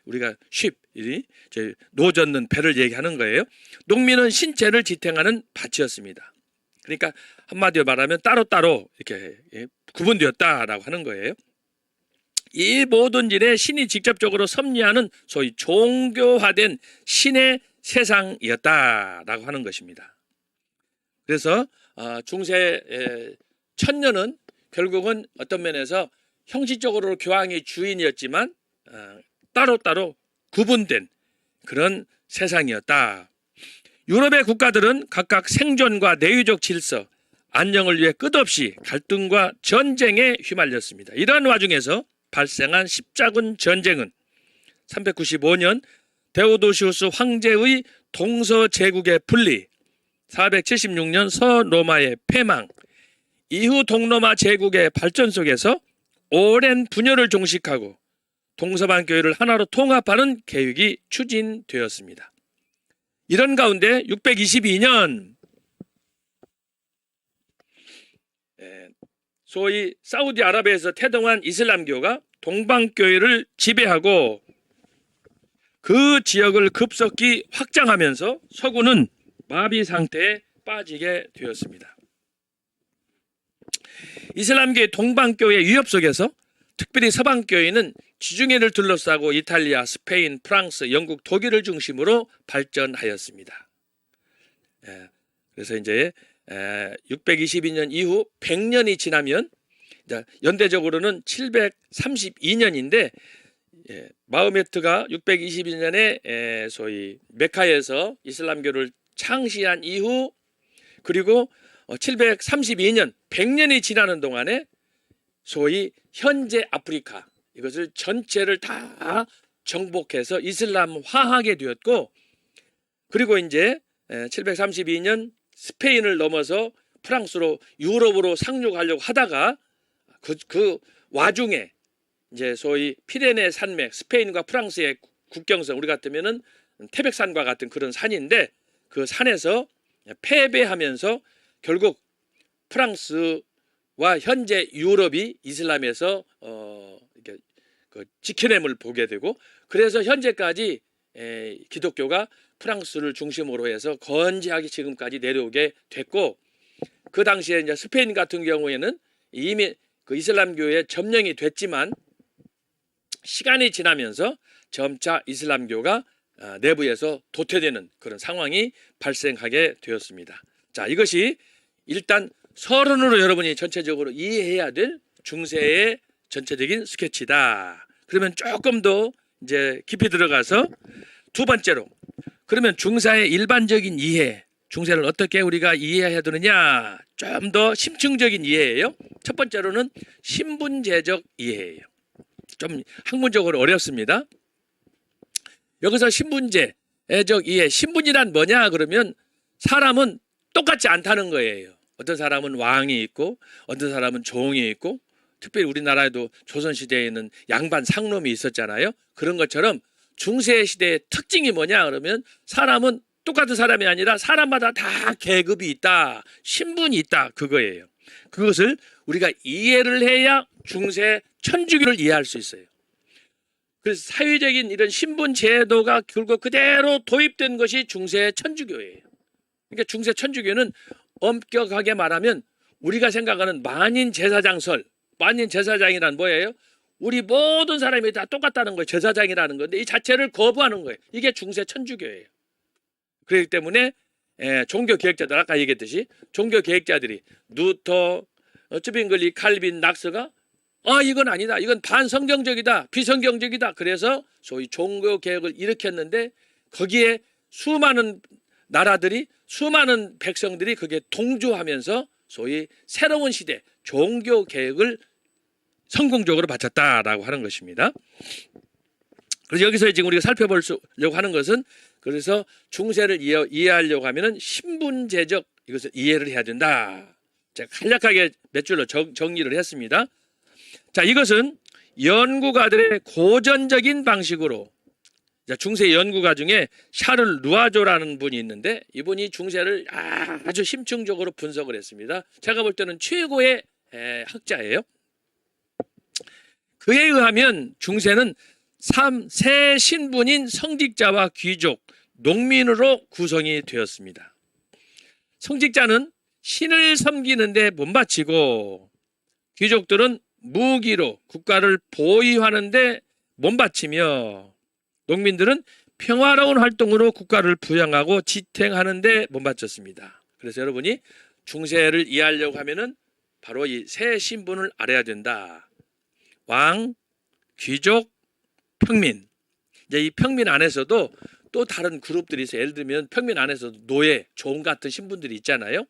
Speaker 1: 우리가 쉽, 노젓는 배를 얘기하는 거예요. 농민은 신체를 지탱하는 밭이었습니다. 그러니까 한마디로 말하면 따로따로 이렇게 구분되었다라고 하는 거예요. 이 모든 일에 신이 직접적으로 섭리하는 소위 종교화된 신의 세상이었다라고 하는 것입니다. 그래서 중세 천년은 결국은 어떤 면에서 형식적으로 교황이 주인이었지만 따로따로 구분된 그런 세상이었다. 유럽의 국가들은 각각 생존과 내유적 질서, 안녕을 위해 끝없이 갈등과 전쟁에 휘말렸습니다. 이러한 와중에서 발생한 십자군 전쟁은 395년 데오도시우스 황제의 동서제국의 분리, 476년 서로마의 패망, 이후 동로마 제국의 발전 속에서 오랜 분열을 종식하고 동서방 교회를 하나로 통합하는 계획이 추진되었습니다. 이런 가운데 622년 소위 사우디아라비아에서 태동한 이슬람교가 동방교회를 지배하고 그 지역을 급속히 확장하면서 서구는 마비 상태에 빠지게 되었습니다. 이슬람교의 동방교회 위협 속에서 특별히 서방 교회는 지중해를 둘러싸고 이탈리아, 스페인, 프랑스, 영국, 독일을 중심으로 발전하였습니다. 그래서 이제 622년 이후 100년이 지나면 연대적으로는 732년인데 마흐메트가 622년에 소위 메카에서 이슬람교를 창시한 이후 그리고 732년 100년이 지나는 동안에 소위 현재 아프리카 이것을 전체를 다 정복해서 이슬람화하게 되었고 그리고 이제 732년 스페인을 넘어서 프랑스로 유럽으로 상륙하려고 하다가 그 와중에 이제 소위 피레네 산맥 스페인과 프랑스의 국경선 우리 같으면은 태백산과 같은 그런 산인데 그 산에서 패배하면서 결국 프랑스와 현재 유럽이 이슬람에서 이렇게 그 지켜냄을 보게 되고 그래서 현재까지 기독교가 프랑스를 중심으로 해서 건재하게 지금까지 내려오게 됐고 그 당시에 이제 스페인 같은 경우에는 이미 그 이슬람교에 점령이 됐지만 시간이 지나면서 점차 이슬람교가 내부에서 도태되는 그런 상황이 발생하게 되었습니다. 자, 이것이 일단 서론으로 여러분이 전체적으로 이해해야 될 중세의 전체적인 스케치다. 그러면 조금 더 이제 깊이 들어가서 두 번째로 그러면 중세의 일반적인 이해, 중세를 어떻게 우리가 이해해야 되느냐? 좀 더 심층적인 이해예요. 첫 번째로는 신분제적 이해예요. 좀 학문적으로 어렵습니다. 여기서 신분제적 이해, 신분이란 뭐냐 그러면 사람은 똑같지 않다는 거예요. 어떤 사람은 왕이 있고 어떤 사람은 종이 있고 특별히 우리나라에도 조선시대에는 양반 상놈이 있었잖아요. 그런 것처럼 중세 시대의 특징이 뭐냐 그러면 사람은 똑같은 사람이 아니라 사람마다 다 계급이 있다. 신분이 있다. 그거예요. 그것을 우리가 이해를 해야 중세 천주교를 이해할 수 있어요. 그래서 사회적인 이런 신분 제도가 결국 그대로 도입된 것이 중세 천주교예요. 그러니까 중세 천주교는 엄격하게 말하면 우리가 생각하는 만인 제사장설, 만인 제사장이란 뭐예요? 우리 모든 사람이 다 똑같다는 거예요. 제사장이라는 건데 이 자체를 거부하는 거예요. 이게 중세 천주교예요. 그렇기 때문에 종교 개혁자들 아까 얘기했듯이 종교 개혁자들이 누터, 쯔빙글리, 칼빈, 낙서가 이건 아니다. 이건 반성경적이다. 비성경적이다. 그래서 소위 종교 개혁을 일으켰는데 거기에 수많은 나라들이 수많은 백성들이 거기에 동조하면서 소위 새로운 시대 종교 개혁을 성공적으로 바쳤다라고 하는 것입니다. 그래서 여기서 지금 우리가 살펴보려고 하는 것은 그래서 중세를 이해하려고 하면은 신분제적 이것을 이해를 해야 된다. 제가 간략하게 몇 줄로 정리를 했습니다. 자, 이것은 연구가들의 고전적인 방식으로 중세 연구가 중에 샤를 누아조라는 분이 있는데 이분이 중세를 아주 심층적으로 분석을 했습니다. 제가 볼 때는 최고의 학자예요. 그에 의하면 중세는 세 신분인 성직자와 귀족, 농민으로 구성이 되었습니다. 성직자는 신을 섬기는데 몸바치고 귀족들은 무기로 국가를 보위하는데 몸바치며 농민들은 평화로운 활동으로 국가를 부양하고 지탱하는데 몸바쳤습니다. 그래서 여러분이 중세를 이해하려고 하면은 바로 이 세 신분을 알아야 된다. 왕, 귀족, 평민. 이제 이 평민 안에서도 또 다른 그룹들이 있어요. 예를 들면 평민 안에서도 노예, 종 같은 신분들이 있잖아요.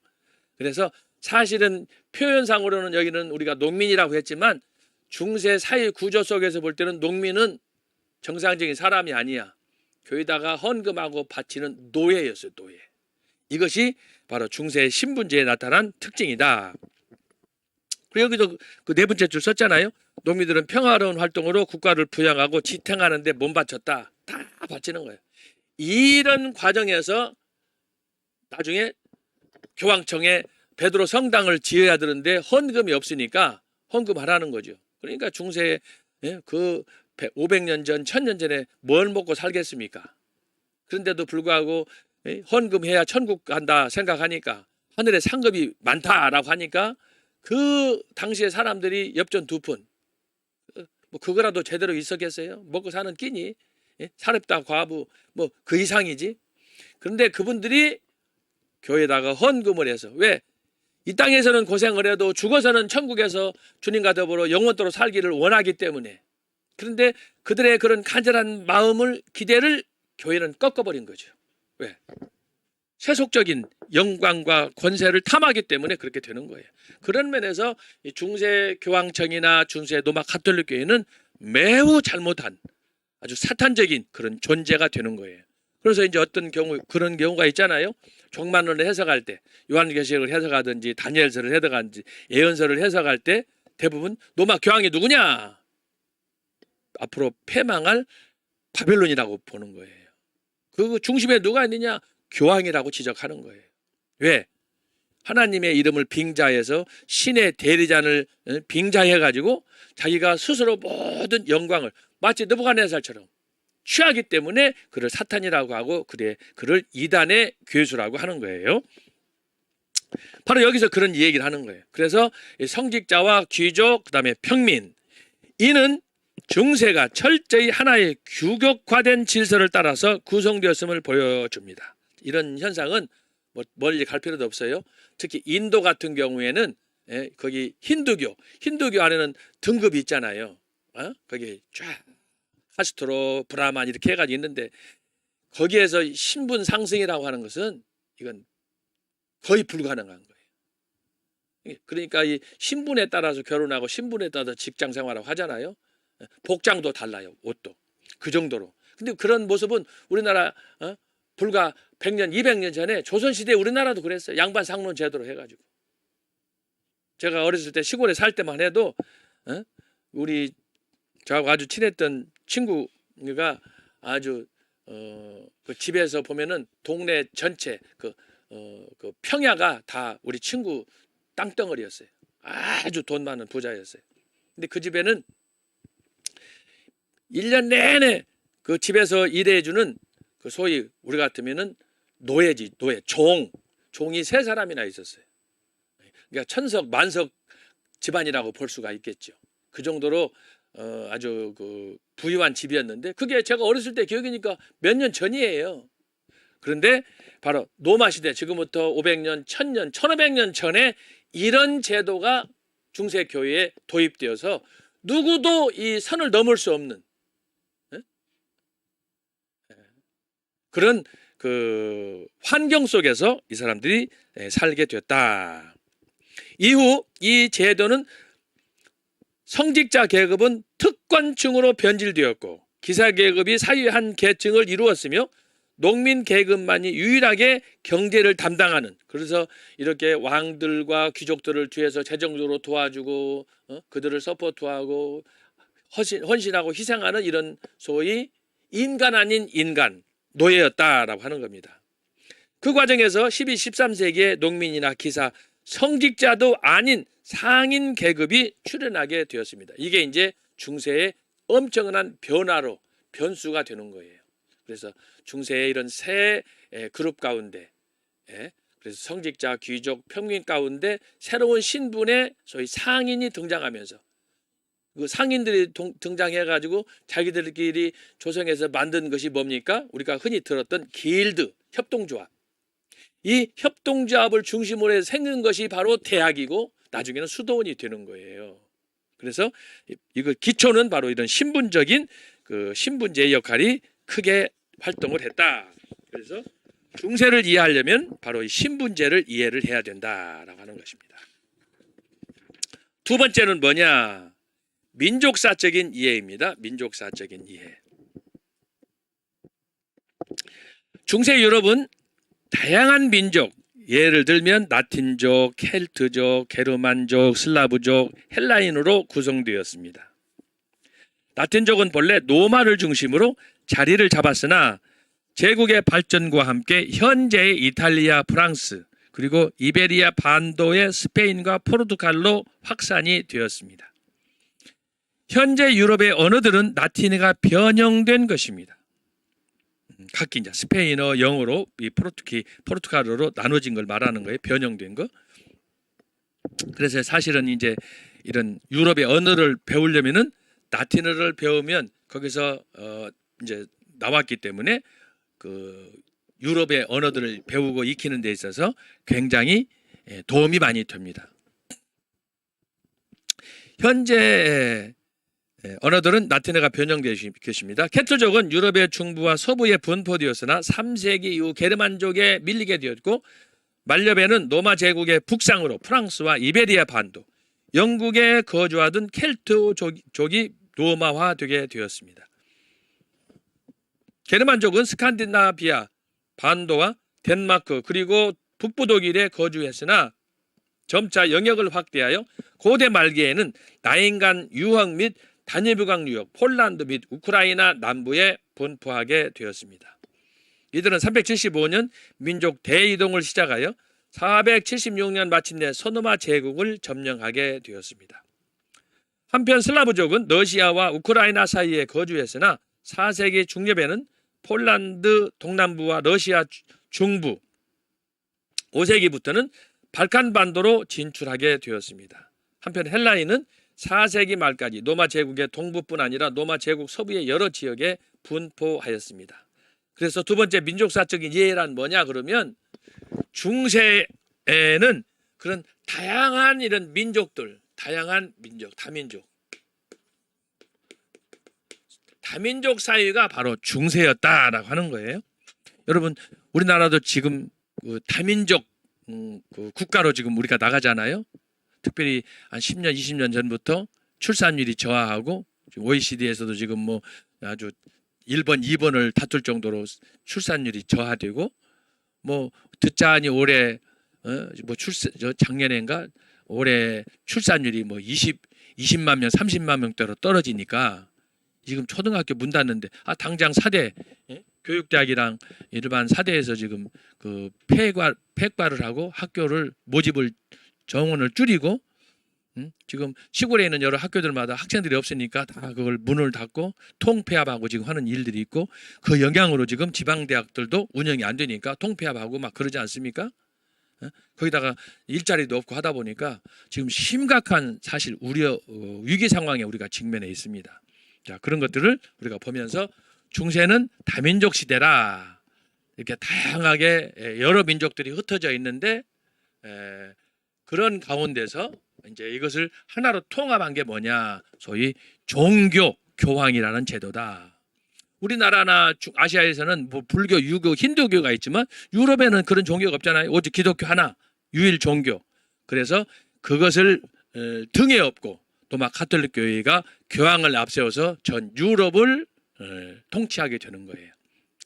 Speaker 1: 그래서 사실은 표현상으로는 여기는 우리가 농민이라고 했지만 중세 사회 구조 속에서 볼 때는 농민은 정상적인 사람이 아니야. 교회다가 헌금하고 바치는 노예였어요. 노예. 이것이 바로 중세의 신분제에 나타난 특징이다. 그리고 여기도 그 네 번째 줄 썼잖아요. 농민들은 평화로운 활동으로 국가를 부양하고 지탱하는 데 몸바쳤다. 다 바치는 거예요. 이런 과정에서 나중에 교황청에 베드로 성당을 지어야 되는데 헌금이 없으니까 헌금하라는 거죠. 그러니까 중세에 그 500년 전, 1000년 전에 뭘 먹고 살겠습니까? 그런데도 불구하고 헌금해야 천국 간다 생각하니까 하늘에 상급이 많다라고 하니까 그 당시에 사람들이 엽전 2푼 뭐 그거라도 제대로 있었겠어요? 먹고 사는 끼니? 예? 사렙다 과부 뭐 그 이상이지. 그런데 그분들이 교회에다가 헌금을 해서 왜? 이 땅에서는 고생을 해도 죽어서는 천국에서 주님과 더불어 영원토록 살기를 원하기 때문에. 그런데 그들의 그런 간절한 마음을 기대를 교회는 꺾어버린 거죠. 왜? 세속적인 영광과 권세를 탐하기 때문에 그렇게 되는 거예요. 그런 면에서 이 중세교황청이나 중세로마 가톨릭 교회는 매우 잘못한 아주 사탄적인 그런 존재가 되는 거예요. 그래서 이제 어떤 경우 그런 경우가 있잖아요. 종말론을 해석할 때 요한계시록을 해석하든지 다니엘서를 해석하든지 예언서를 해석할 때 대부분 로마 교황이 누구냐? 앞으로 패망할 바벨론이라고 보는 거예요. 그 중심에 누가 있느냐? 교황이라고 지적하는 거예요. 왜? 하나님의 이름을 빙자해서 신의 대리자를 빙자해가지고 자기가 스스로 모든 영광을 마치 느부갓네살처럼 취하기 때문에 그를 사탄이라고 하고 그를 이단의 괴수라고 하는 거예요. 바로 여기서 그런 얘기를 하는 거예요. 그래서 성직자와 귀족 그다음에 평민 이는 중세가 철저히 하나의 규격화된 질서를 따라서 구성되었음을 보여줍니다. 이런 현상은 뭐 멀리 갈 필요도 없어요. 특히 인도 같은 경우에는 거기 힌두교 안에는 등급이 있잖아요. 거기 쫙 카스트로 브라만 이렇게 해가지고 있는데 거기에서 신분 상승이라고 하는 것은 이건 거의 불가능한 거예요. 그러니까 이 신분에 따라서 결혼하고 신분에 따라서 직장 생활하고 하잖아요. 복장도 달라요. 옷도 그 정도로. 근데 그런 모습은 우리나라 불과 100년 200년 전에 조선시대에 우리나라도 그랬어요. 양반 상론 제도로 해가지고. 제가 어렸을 때 시골에 살 때만 해도 우리 저하고 아주 친했던 친구가 아주 그 집에서 보면은 동네 전체 그 평야가 다 우리 친구 땅덩어리였어요. 아주 돈 많은 부자였어요. 근데 그 집에는 1년 내내 그 집에서 일해주는 그 소위 우리 같으면은 노예 종이 3사람이나 있었어요. 그러니까 천석 만석 집안이라고 볼 수가 있겠죠. 그 정도로 아주 그 부유한 집이었는데 그게 제가 어렸을 때 기억이니까 몇 년 전이에요. 그런데 바로 로마 시대 지금부터 500년, 1000년, 1500년 전에 이런 제도가 중세 교회에 도입되어서 누구도 이 선을 넘을 수 없는 그런 그 환경 속에서 이 사람들이 살게 됐다. 이후 이 제도는 성직자 계급은 특권층으로 변질되었고 기사 계급이 사회의 한 계층을 이루었으며 농민 계급만이 유일하게 경제를 담당하는 그래서 이렇게 왕들과 귀족들을 뒤에서 재정적으로 도와주고 그들을 서포트하고 헌신하고 희생하는 이런 소위 인간 아닌 인간 노예였다라고 하는 겁니다. 그 과정에서 12, 13세기에 농민이나 기사, 성직자도 아닌 상인 계급이 출현하게 되었습니다. 이게 이제 중세의 엄청난 변수가 되는 거예요. 그래서 중세의 이런 세 그룹 가운데 그래서 성직자, 귀족, 평민 가운데 새로운 신분의 소위 상인이 등장하면서 그 상인들이 등장해가지고 자기들끼리 조성해서 만든 것이 뭡니까? 우리가 흔히 들었던 길드, 협동조합. 이 협동조합을 중심으로 해서 생긴 것이 바로 대학이고 나중에는 수도원이 되는 거예요. 그래서 이거 기초는 바로 이런 신분적인 그 신분제의 역할이 크게 활동을 했다. 그래서 중세를 이해하려면 바로 이 신분제를 이해를 해야 된다라고 하는 것입니다. 두 번째는 뭐냐? 민족사적인 이해입니다. 민족사적인 이해. 중세 유럽은 다양한 민족, 예를 들면 라틴족, 켈트족, 게르만족, 슬라브족, 헬라인으로 구성되었습니다. 라틴족은 본래 로마를 중심으로 자리를 잡았으나 제국의 발전과 함께 현재의 이탈리아, 프랑스, 그리고 이베리아 반도의 스페인과 포르투갈로 확산이 되었습니다. 현재 유럽의 언어들은 라틴어가 변형된 것입니다. 각기 이제 스페인어, 영어로 이 포르투갈어로 나눠진 걸 말하는 거예요. 변형된 거. 그래서 사실은 이제 이런 유럽의 언어를 배우려면은 라틴어를 배우면 거기서 이제 나왔기 때문에 그 유럽의 언어들을 배우고 익히는 데 있어서 굉장히 도움이 많이 됩니다. 현재 언어들은 라틴어가 변형되어 있습니다. 켈트족은 유럽의 중부와 서부에 분포되었으나 3세기 이후 게르만족에 밀리게 되었고 만렵에는 로마 제국의 북상으로 프랑스와 이베리아 반도, 영국에 거주하던 켈트족이 로마화되게 되었습니다. 게르만족은 스칸디나비아 반도와 덴마크 그리고 북부 독일에 거주했으나 점차 영역을 확대하여 고대 말기에는 나인간 유학 및 다뉴브강 유역, 폴란드 및 우크라이나 남부에 분포하게 되었습니다. 이들은 375년 민족 대이동을 시작하여 476년 마침내 서노마 제국을 점령하게 되었습니다. 한편 슬라브족은 러시아와 우크라이나 사이에 거주했으나 4세기 중엽에는 폴란드 동남부와 러시아 중부, 5세기부터는 발칸 반도로 진출하게 되었습니다. 한편 헬라인은 4세기 말까지 로마 제국의 동부뿐 아니라 로마 제국 서부의 여러 지역에 분포하였습니다. 그래서 두 번째 민족사적인 이해란 뭐냐 그러면 중세에는 그런 다양한 이런 민족들, 다양한 민족, 다민족 사회가 바로 중세였다라고 하는 거예요. 여러분 우리나라도 지금 그 다민족 그 국가로 지금 우리가 나가잖아요. 특별히 한 10년, 20년 전부터 출산율이 저하하고 OECD에서도 지금 뭐 아주 1번, 2번을 다툴 정도로 출산율이 저하되고 뭐 듣자하니 올해 뭐 작년인가 올해 출산율이 뭐 20만 명, 30만 명대로 떨어지니까 지금 초등학교 문 닫는데 당장 4대 교육대학이랑 일반 4대에서 지금 그 폐과를 하고 학교를 모집을 정원을 줄이고 지금 시골에 있는 여러 학교들마다 학생들이 없으니까 다 그걸 문을 닫고 통폐합하고 지금 하는 일들이 있고 그 영향으로 지금 지방대학들도 운영이 안 되니까 통폐합하고 막 그러지 않습니까? 거기다가 일자리도 없고 하다 보니까 지금 심각한 사실 우려 위기 상황에 우리가 직면해 있습니다. 자, 그런 것들을 우리가 보면서 중세는 다민족 시대라 이렇게 다양하게 여러 민족들이 흩어져 있는데 그런 가운데서 이제 이것을 하나로 통합한 게 뭐냐? 소위 종교 교황이라는 제도다. 우리나라나 아시아에서는 뭐 불교, 유교, 힌두교가 있지만 유럽에는 그런 종교가 없잖아요. 오직 기독교 하나, 유일 종교. 그래서 그것을 등에 업고 또 막 가톨릭 교회가 교황을 앞세워서 전 유럽을 통치하게 되는 거예요.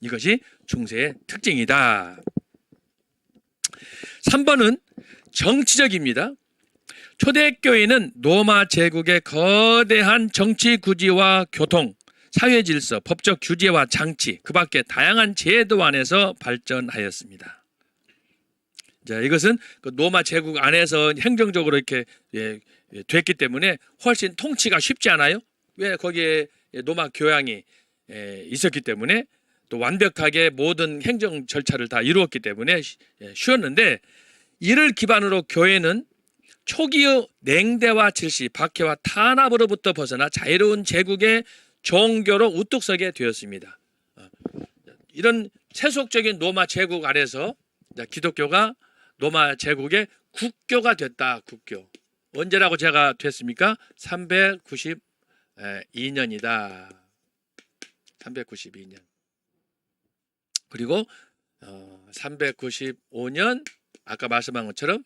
Speaker 1: 이것이 중세의 특징이다. 3번은 정치적입니다. 초대교회는 로마 제국의 거대한 정치 구지와 교통, 사회 질서, 법적 규제와 장치, 그 밖에 다양한 제도 안에서 발전하였습니다. 자, 이것은 그 로마 제국 안에서 행정적으로 이렇게 됐기 때문에 훨씬 통치가 쉽지 않아요? 왜 거기에 로마 교황이 있었기 때문에 또 완벽하게 모든 행정 절차를 다 이루었기 때문에 쉬웠는데 이를 기반으로 교회는 초기의 냉대와 질시, 박해와 탄압으로부터 벗어나 자유로운 제국의 종교로 우뚝 서게 되었습니다. 이런 세속적인 로마 제국 아래서 기독교가 로마 제국의 국교가 됐다. 국교. 언제라고 제가 됐습니까? 392년이다. 392년. 그리고 395년 아까 말씀한 것처럼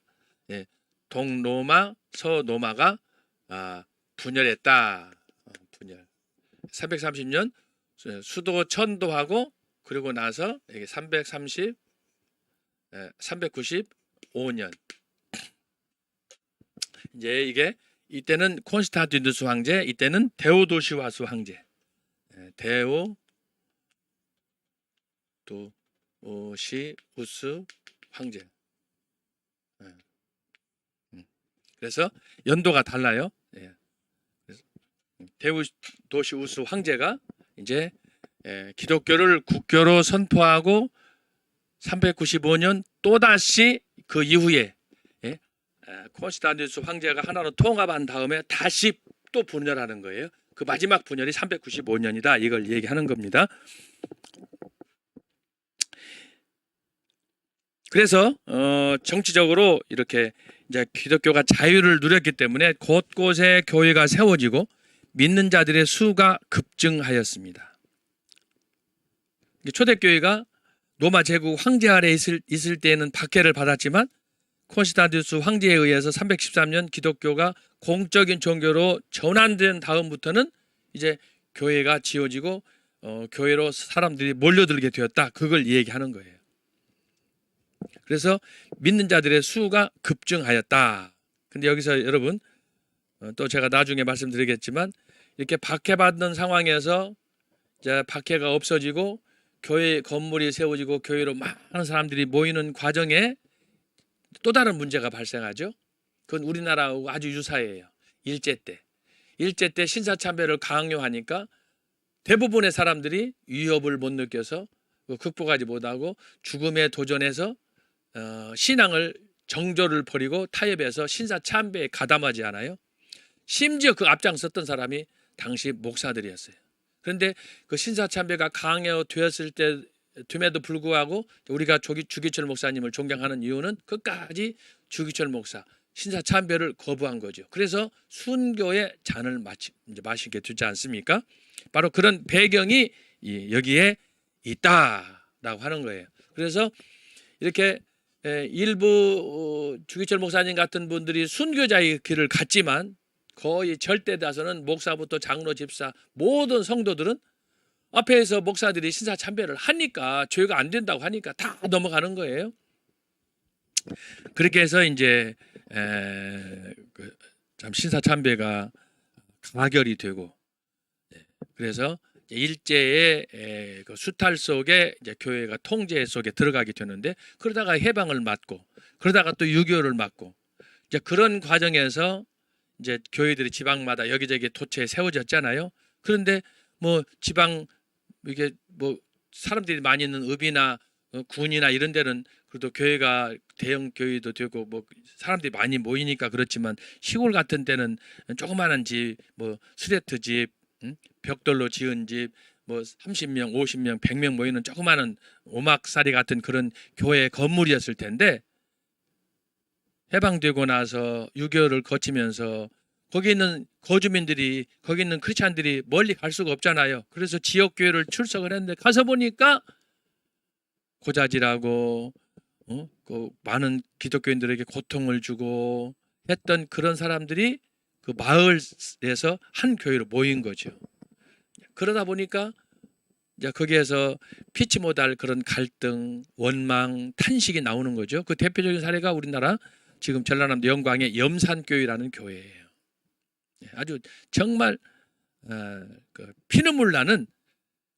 Speaker 1: 동로마, 서로마가 분열했다. 분열. 330년 수도 천도하고 그리고 나서 395년 이제 이게 이때는 콘스탄티누스 황제, 이때는 데오도시와스 황제. 데오도시우스 황제. 그래서 연도가 달라요. 데오도시우스 황제가 이제 기독교를 국교로 선포하고 395년 또다시 그 이후에 콘스탄티누스 황제가 하나로 통합한 다음에 다시 또 분열하는 거예요. 그 마지막 분열이 395년이다. 이걸 얘기하는 겁니다. 그래서 정치적으로 이렇게 이제 기독교가 자유를 누렸기 때문에 곳곳에 교회가 세워지고 믿는 자들의 수가 급증하였습니다. 초대교회가 로마 제국 황제 아래 있을 때에는 박해를 받았지만 콘스탄티누스 황제에 의해서 313년 기독교가 공적인 종교로 전환된 다음부터는 이제 교회가 지어지고 교회로 사람들이 몰려들게 되었다. 그걸 얘기하는 거예요. 그래서 믿는 자들의 수가 급증하였다. 근데 여기서 여러분 또 제가 나중에 말씀드리겠지만 이렇게 박해받는 상황에서 이제 박해가 없어지고 교회 건물이 세워지고 교회로 많은 사람들이 모이는 과정에 또 다른 문제가 발생하죠. 그건 우리나라하고 아주 유사해요. 일제 때 신사참배를 강요하니까 대부분의 사람들이 위협을 못 느껴서 극복하지 못하고 죽음에 도전해서 신앙을 정조를 버리고 타협해서 신사참배에 가담하지 않아요. 심지어 그 앞장섰던 사람이 당시 목사들이었어요. 그런데 그 신사참배가 강요되었을 됨에도 불구하고 우리가 주기철 목사님을 존경하는 이유는 끝까지 주기철 목사 신사참배를 거부한 거죠. 그래서 순교의 잔을 마시게 되지 않습니까? 바로 그런 배경이 여기에 있다라고 하는 거예요. 그래서 이렇게 일부 주기철 목사님 같은 분들이 순교자의 길을 갔지만 거의 절대 다수는 목사부터 장로, 집사 모든 성도들은 앞에서 목사들이 신사참배를 하니까 죄가 안 된다고 하니까 다 넘어가는 거예요. 그렇게 해서 이제 참 신사참배가 가결이 되고 그래서 일제의 그 수탈 속에 이제 교회가 통제 속에 들어가게 되는데 그러다가 해방을 맞고 그러다가 또 6.25를 맞고 이제 그런 과정에서 이제 교회들이 지방마다 여기저기 도처에 세워졌잖아요. 그런데 뭐 지방 이게 뭐 사람들이 많이 있는 읍이나 군이나 이런 데는 그래도 교회가 대형 교회도 되고 뭐 사람들이 많이 모이니까 그렇지만 시골 같은 데는 조그마한 집, 뭐 스레트 집, 벽돌로 지은 집, 뭐 30명, 50명, 100명 모이는 조그마한 오막살이 같은 그런 교회 건물이었을 텐데 해방되고 나서 6.25를 거치면서 거기 있는 거주민들이 거기 있는 크리스찬들이 멀리 갈 수가 없잖아요. 그래서 지역 교회를 출석을 했는데 가서 보니까 고자질하고 그 많은 기독교인들에게 고통을 주고 했던 그런 사람들이 그 마을에서 한 교회로 모인 거죠. 그러다 보니까 이제 거기에서 피치 못할 그런 갈등, 원망, 탄식이 나오는 거죠. 그 대표적인 사례가 우리나라 지금 전라남도 영광의 염산교회라는 교회예요. 아주 정말 그 피눈물 나는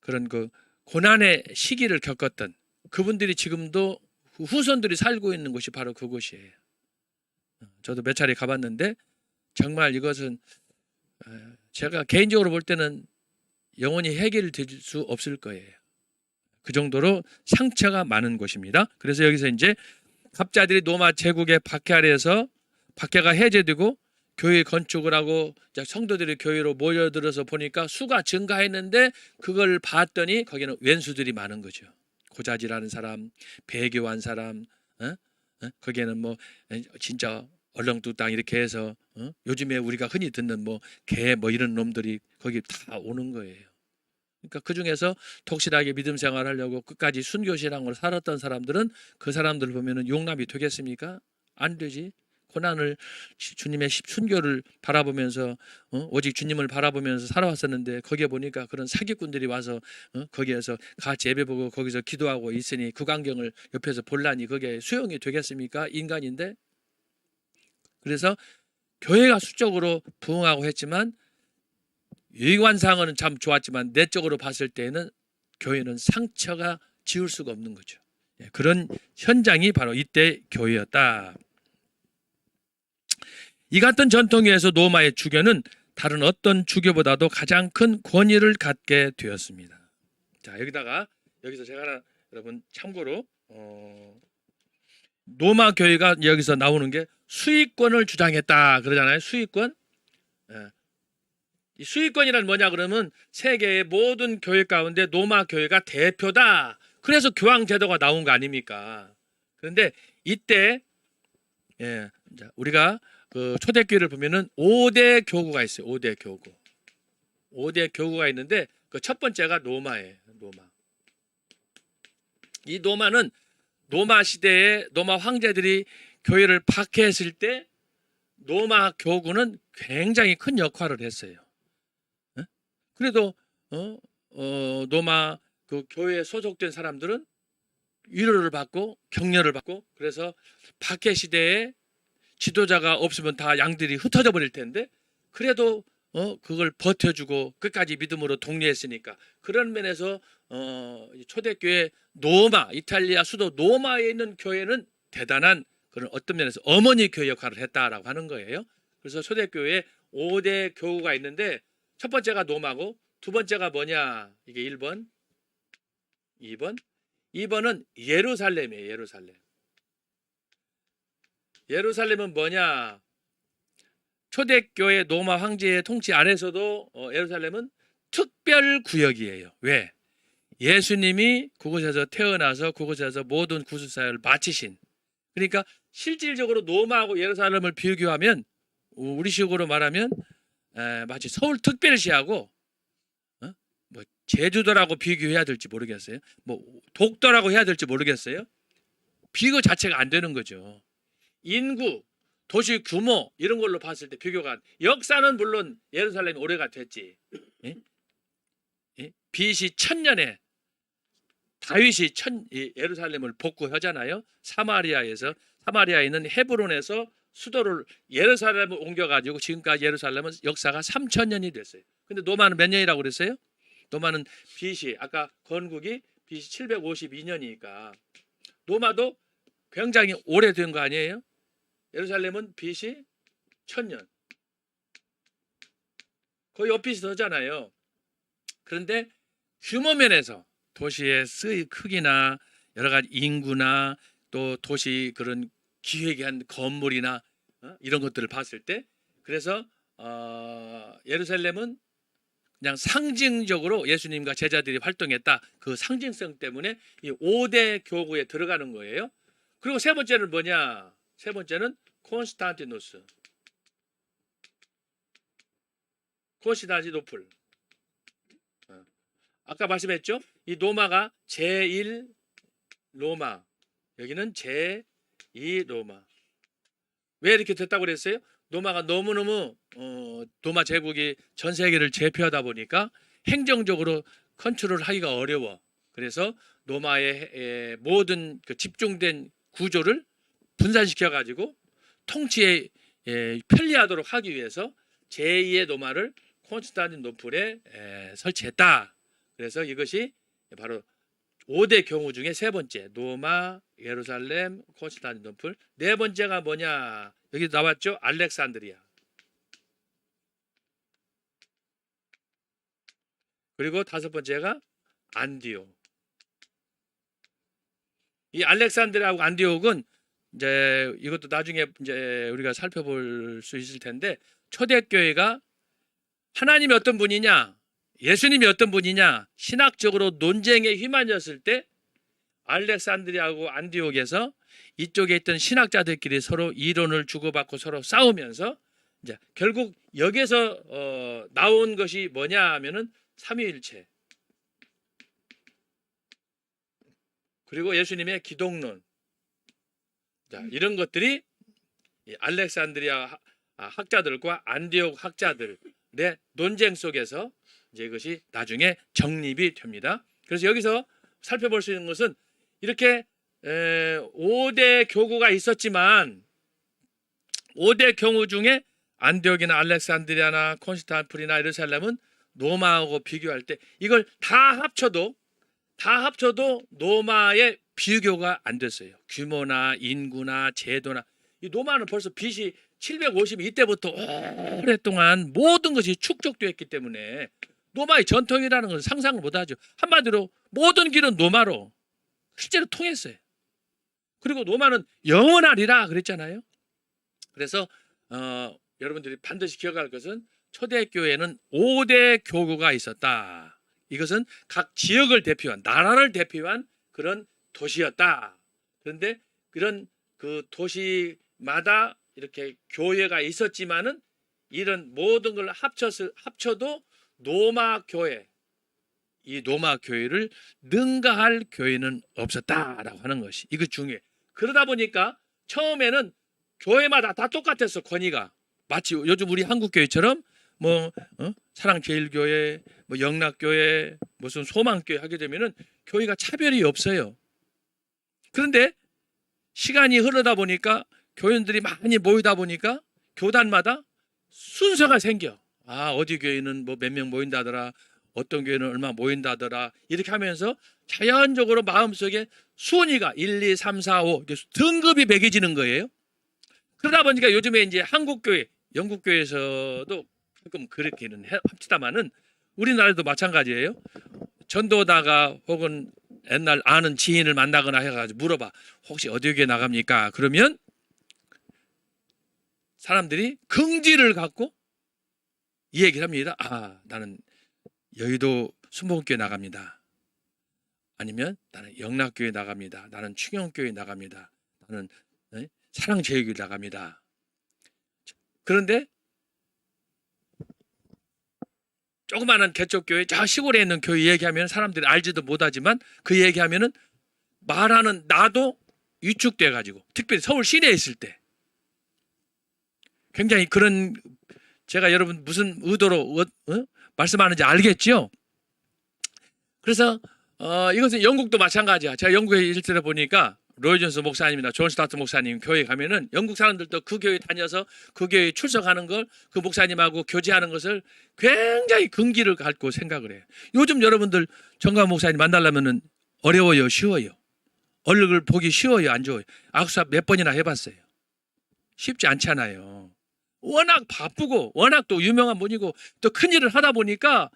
Speaker 1: 그런 그 고난의 시기를 겪었던 그분들이 지금도 후손들이 살고 있는 곳이 바로 그곳이에요. 저도 몇 차례 가봤는데 정말 이것은 제가 개인적으로 볼 때는 영원히 해결될 수 없을 거예요. 그 정도로 상처가 많은 곳입니다. 그래서 여기서 이제 갑자들이 로마 제국의 박해 아래에서 박해가 해제되고 교회 건축을 하고 성도들이 교회로 모여들어서 보니까 수가 증가했는데 그걸 봤더니 거기는 왼수들이 많은 거죠. 고자질하는 사람, 배교한 사람, 거기에는 뭐 진짜 얼렁뚱땅 이렇게 해서 요즘에 우리가 흔히 듣는 뭐 개 뭐 이런 놈들이 거기 다 오는 거예요. 그러니까 그 중에서 독실하게 믿음 생활하려고 끝까지 순교신앙으로 살았던 사람들은 그 사람들을 보면은 용납이 되겠습니까? 안 되지. 고난을 주님의 순교를 바라보면서 오직 주님을 바라보면서 살아왔었는데 거기에 보니까 그런 사기꾼들이 와서 거기에서 같이 예배보고 거기서 기도하고 있으니 그 광경을 옆에서 볼라니 그게 수용이 되겠습니까? 인간인데. 그래서 교회가 수적으로 부흥하고 했지만 외관상은 참 좋았지만 내적으로 봤을 때는 교회는 상처가 지울 수가 없는 거죠. 그런 현장이 바로 이때 교회였다. 이 같은 전통에 의해서 로마의 주교는 다른 어떤 주교보다도 가장 큰 권위를 갖게 되었습니다. 자, 여기서 제가 하나 여러분 참고로 로마 교회가 여기서 나오는 게 수익권을 주장했다 그러잖아요. 수익권. 이 수익권이란 뭐냐 그러면 세계의 모든 교회 가운데 로마 교회가 대표다. 그래서 교황 제도가 나온 거 아닙니까? 그런데 이때 우리가 그 초대교회를 보면은 5대 교구가 있어요. 5대 교구. 5대 교구가 있는데 그 첫 번째가 로마예요. 로마. 이 로마는 로마 시대에 로마 황제들이 교회를 박해했을 때 로마 교구는 굉장히 큰 역할을 했어요. 그래도 로마 그 교회에 소속된 사람들은 위로를 받고 격려를 받고 그래서 박해 시대에 지도자가 없으면 다 양들이 흩어져 버릴 텐데 그래도 그걸 버텨주고 끝까지 믿음으로 독려했으니까 그런 면에서 초대교회 로마 이탈리아 수도 로마에 있는 교회는 대단한 그런 어떤 면에서 어머니 교회 역할을 했다라고 하는 거예요. 그래서 초대교회에 5대 교구가 있는데 첫 번째가 로마고 두 번째가 뭐냐 이게 1번 2번은 예루살렘이에요. 예루살렘. 예루살렘은 뭐냐 초대교회 로마 황제의 통치 안에서도 예루살렘은 특별 구역이에요. 왜? 예수님이 그곳에서 태어나서 그곳에서 모든 구속사역을 마치신 그러니까 실질적으로 로마하고 예루살렘을 비교하면 우리식으로 말하면 마치 서울특별시하고 뭐 제주도라고 비교해야 될지 모르겠어요. 뭐 독도라고 해야 될지 모르겠어요. 비교 자체가 안 되는 거죠. 인구, 도시 규모 이런 걸로 봤을 때 비교가 역사는 물론 예루살렘이 오래가 됐지. BC 1000년에 다윗이 예루살렘을 복구하잖아요. 사마리아에 있는 헤브론에서 수도를 예루살렘을 옮겨가지고 지금까지 예루살렘은 역사가 3000년이 됐어요. 근데 로마는 몇 년이라고 그랬어요? 로마는 BC 아까 건국이 BC 752년이니까 로마도 굉장히 오래된 거 아니에요? 예루살렘은 BC 1000년 거의 엇비슷하잖아요. 그런데 규모 면에서 도시의 크기나 여러 가지 인구나 또 도시 그런 기획에 한 건물이나 이런 것들을 봤을 때 그래서 예루살렘은 그냥 상징적으로 예수님과 제자들이 활동했다. 그 상징성 때문에 이 5대 교구에 들어가는 거예요. 그리고 세 번째는 뭐냐? 세 번째는 콘스탄티노플. 아까 말씀했죠? 이 로마가 제1 로마. 여기는 제2 로마. 왜 이렇게 됐다고 그랬어요? 로마가 너무너무 로마 제국이 전 세계를 제패하다 보니까 행정적으로 컨트롤 하기가 어려워. 그래서 로마의 모든 그 집중된 구조를 분산시켜 가지고 통치에 편리하도록 하기 위해서 제2의 로마를 콘스탄티노플에 설치했다. 그래서 이것이 바로 5대 경우 중에 세 번째 로마, 예루살렘, 콘스탄티노플. 네 번째가 뭐냐? 여기 나왔죠? 알렉산드리아. 그리고 다섯 번째가 안디옥. 이 알렉산드리아하고 안디옥은 이제 이것도 나중에 이제 우리가 살펴볼 수 있을 텐데 초대교회가 하나님이 어떤 분이냐, 예수님이 어떤 분이냐 신학적으로 논쟁에 휘말렸을 때 알렉산드리아하고 안디옥에서 이쪽에 있던 신학자들끼리 서로 이론을 주고받고 서로 싸우면서 이제 결국 여기서 나온 것이 뭐냐 하면은 삼위일체 그리고 예수님의 기독론 이런 것들이 알렉산드리아 학자들과 안디옥 학자들의 논쟁 속에서 이제 이것이 나중에 정립이 됩니다. 그래서 여기서 살펴볼 수 있는 것은 이렇게 5대 교구가 있었지만 5대 경우 중에 안디옥이나 알렉산드리아나 콘스탄티노플이나 예루살렘은 로마하고 비교할 때 이걸 다 합쳐도 로마의 비교가 안 됐어요. 규모나 인구나 제도나 이 로마는 벌써 BC 750 이때부터 오랫동안 모든 것이 축적되었기 때문에 로마의 전통이라는 것은 상상을 못하죠. 한마디로 모든 길은 로마로 실제로 통했어요. 그리고 로마는 영원하리라 그랬잖아요. 그래서 여러분들이 반드시 기억할 것은 초대교회는 5대 교구가 있었다. 이것은 각 지역을 대표한, 나라를 대표한 그런 도시였다. 그런데 그런 그 도시마다 이렇게 교회가 있었지만은 이런 모든 걸 합쳐도 로마 교회, 이 로마 교회를 능가할 교회는 없었다라고 하는 것이, 이거 중요해. 그러다 보니까 처음에는 교회마다 다 똑같았어, 권위가. 마치 요즘 우리 한국 교회처럼 뭐 사랑제일교회, 뭐 영락교회, 무슨 소망교회 하게 되면은 교회가 차별이 없어요. 그런데 시간이 흐르다 보니까 교인들이 많이 모이다 보니까 교단마다 순서가 생겨. 아, 어디 교회는 뭐 몇 명 모인다더라, 어떤 교회는 얼마 모인다더라, 이렇게 하면서 자연적으로 마음속에 순위가 1, 2, 3, 4, 5 등급이 매겨지는 거예요. 그러다 보니까 요즘에 이제 한국교회, 영국교회에서도 조금 그렇게는 합치다마는 우리나라도 마찬가지예요. 전도다가 혹은 옛날 아는 지인을 만나거나 해가지고 물어봐, 혹시 어디 교회 나갑니까? 그러면 사람들이 긍지를 갖고 이 얘기를 합니다. 아, 나는 여의도 순복음교회 나갑니다. 아니면 나는 영락교회 나갑니다. 나는 충영교회 나갑니다. 나는 사랑제일교회 나갑니다. 그런데 조그마한 개척교회, 저 시골에 있는 교회 얘기하면 사람들이 알지도 못하지만 그 얘기하면은 말하는 나도 위축돼 가지고, 특별히 서울 시내에 있을 때 굉장히 그런, 제가 여러분 무슨 의도로 말씀하는지 알겠죠? 그래서 이것은 영국도 마찬가지야. 제가 영국에 있을 때 보니까 로이 존스 목사님이나 존 스타트 목사님 교회 가면은 영국 사람들도 그 교회 다녀서 그 교회 출석하는 걸, 그 목사님하고 교제하는 것을 굉장히 긍기를 갖고 생각을 해요. 요즘 여러분들 정강 목사님 만나려면은 어려워요, 쉬워요? 얼굴 보기 쉬워요, 안 좋아요? 악수 몇 번이나 해봤어요. 쉽지 않잖아요. 워낙 바쁘고 워낙 또 유명한 분이고 또 큰일을 하다 보니까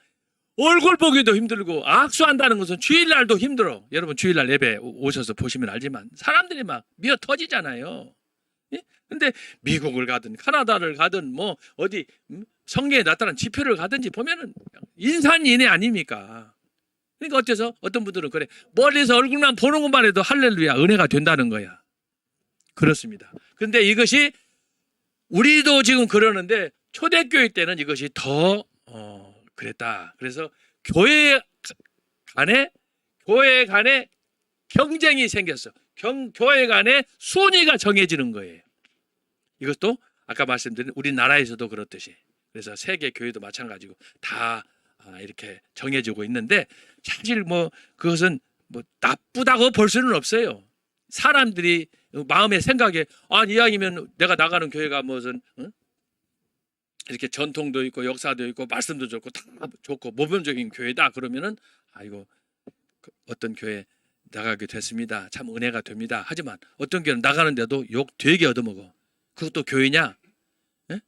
Speaker 1: 얼굴 보기도 힘들고 악수한다는 것은 주일날도 힘들어. 여러분 주일날 예배 오셔서 보시면 알지만 사람들이 막 미어 터지잖아요. 예? 근데 미국을 가든 카나다를 가든 뭐 어디 성경에 나타난 지표를 가든지 보면은 인산인해 아닙니까? 그러니까 어째서 어떤 분들은 그래, 멀리서 얼굴만 보는 것만 해도 할렐루야 은혜가 된다는 거야. 그렇습니다. 근데 이것이 우리도 지금 그러는데 초대교회 때는 이것이 더 그랬다. 그래서 교회 간에 경쟁이 생겼어. 교회 간에 순위가 정해지는 거예요. 이것도 아까 말씀드린 우리나라에서도 그렇듯이, 그래서 세계 교회도 마찬가지고 다 이렇게 정해지고 있는데, 사실 뭐 그것은 뭐 나쁘다고 볼 수는 없어요. 사람들이 마음의 생각에 이왕이면 내가 나가는 교회가 무슨 이렇게 전통도 있고 역사도 있고 말씀도 좋고 다 좋고 모범적인 교회다 그러면은 이거 어떤 교회 나가게 됐습니다. 참 은혜가 됩니다. 하지만 어떤 교회는 나가는데도 욕 되게 얻어먹어. 그것도 교회냐? 에?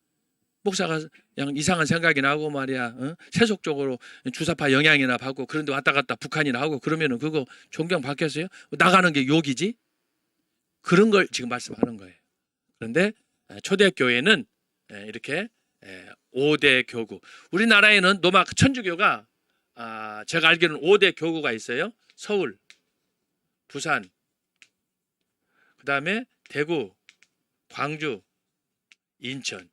Speaker 1: 목사가 그냥 이상한 생각이 나고 말이야. 세속적으로 주사파 영향이나 받고 그런데 왔다 갔다 북한이나 하고 그러면은 그거 존경 받겠어요? 나가는 게 욕이지? 그런 걸 지금 말씀하는 거예요. 그런데 초대교회는 이렇게 5대 교구. 우리나라에는 로마 천주교가 제가 알기로는 5대 교구가 있어요. 서울, 부산, 그 다음에 대구, 광주, 인천.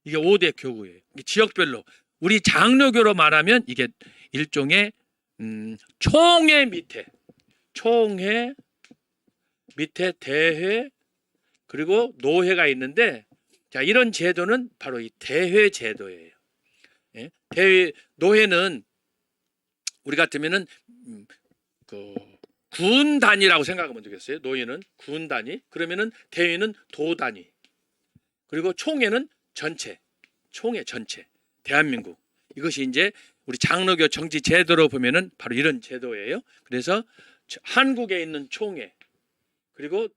Speaker 1: 이게 5대 교구예요. 지역별로. 우리 장로교로 말하면 이게 일종의 총회 밑에 대회, 그리고 노회가 있는데, 자, 이런 제도는 바로 이 대회 제도예요. 예? 노회는 우리 같으면은 그 군 단위라고 생각하면 되겠어요. 노회는 군 단위, 그러면은 대회는 도 단위, 그리고 총회는 총회 전체, 대한민국. 이것이 이제 우리 장로교 정치 제도로 보면은 바로 이런 제도예요. 그래서 한국에 있는 총회, 그리고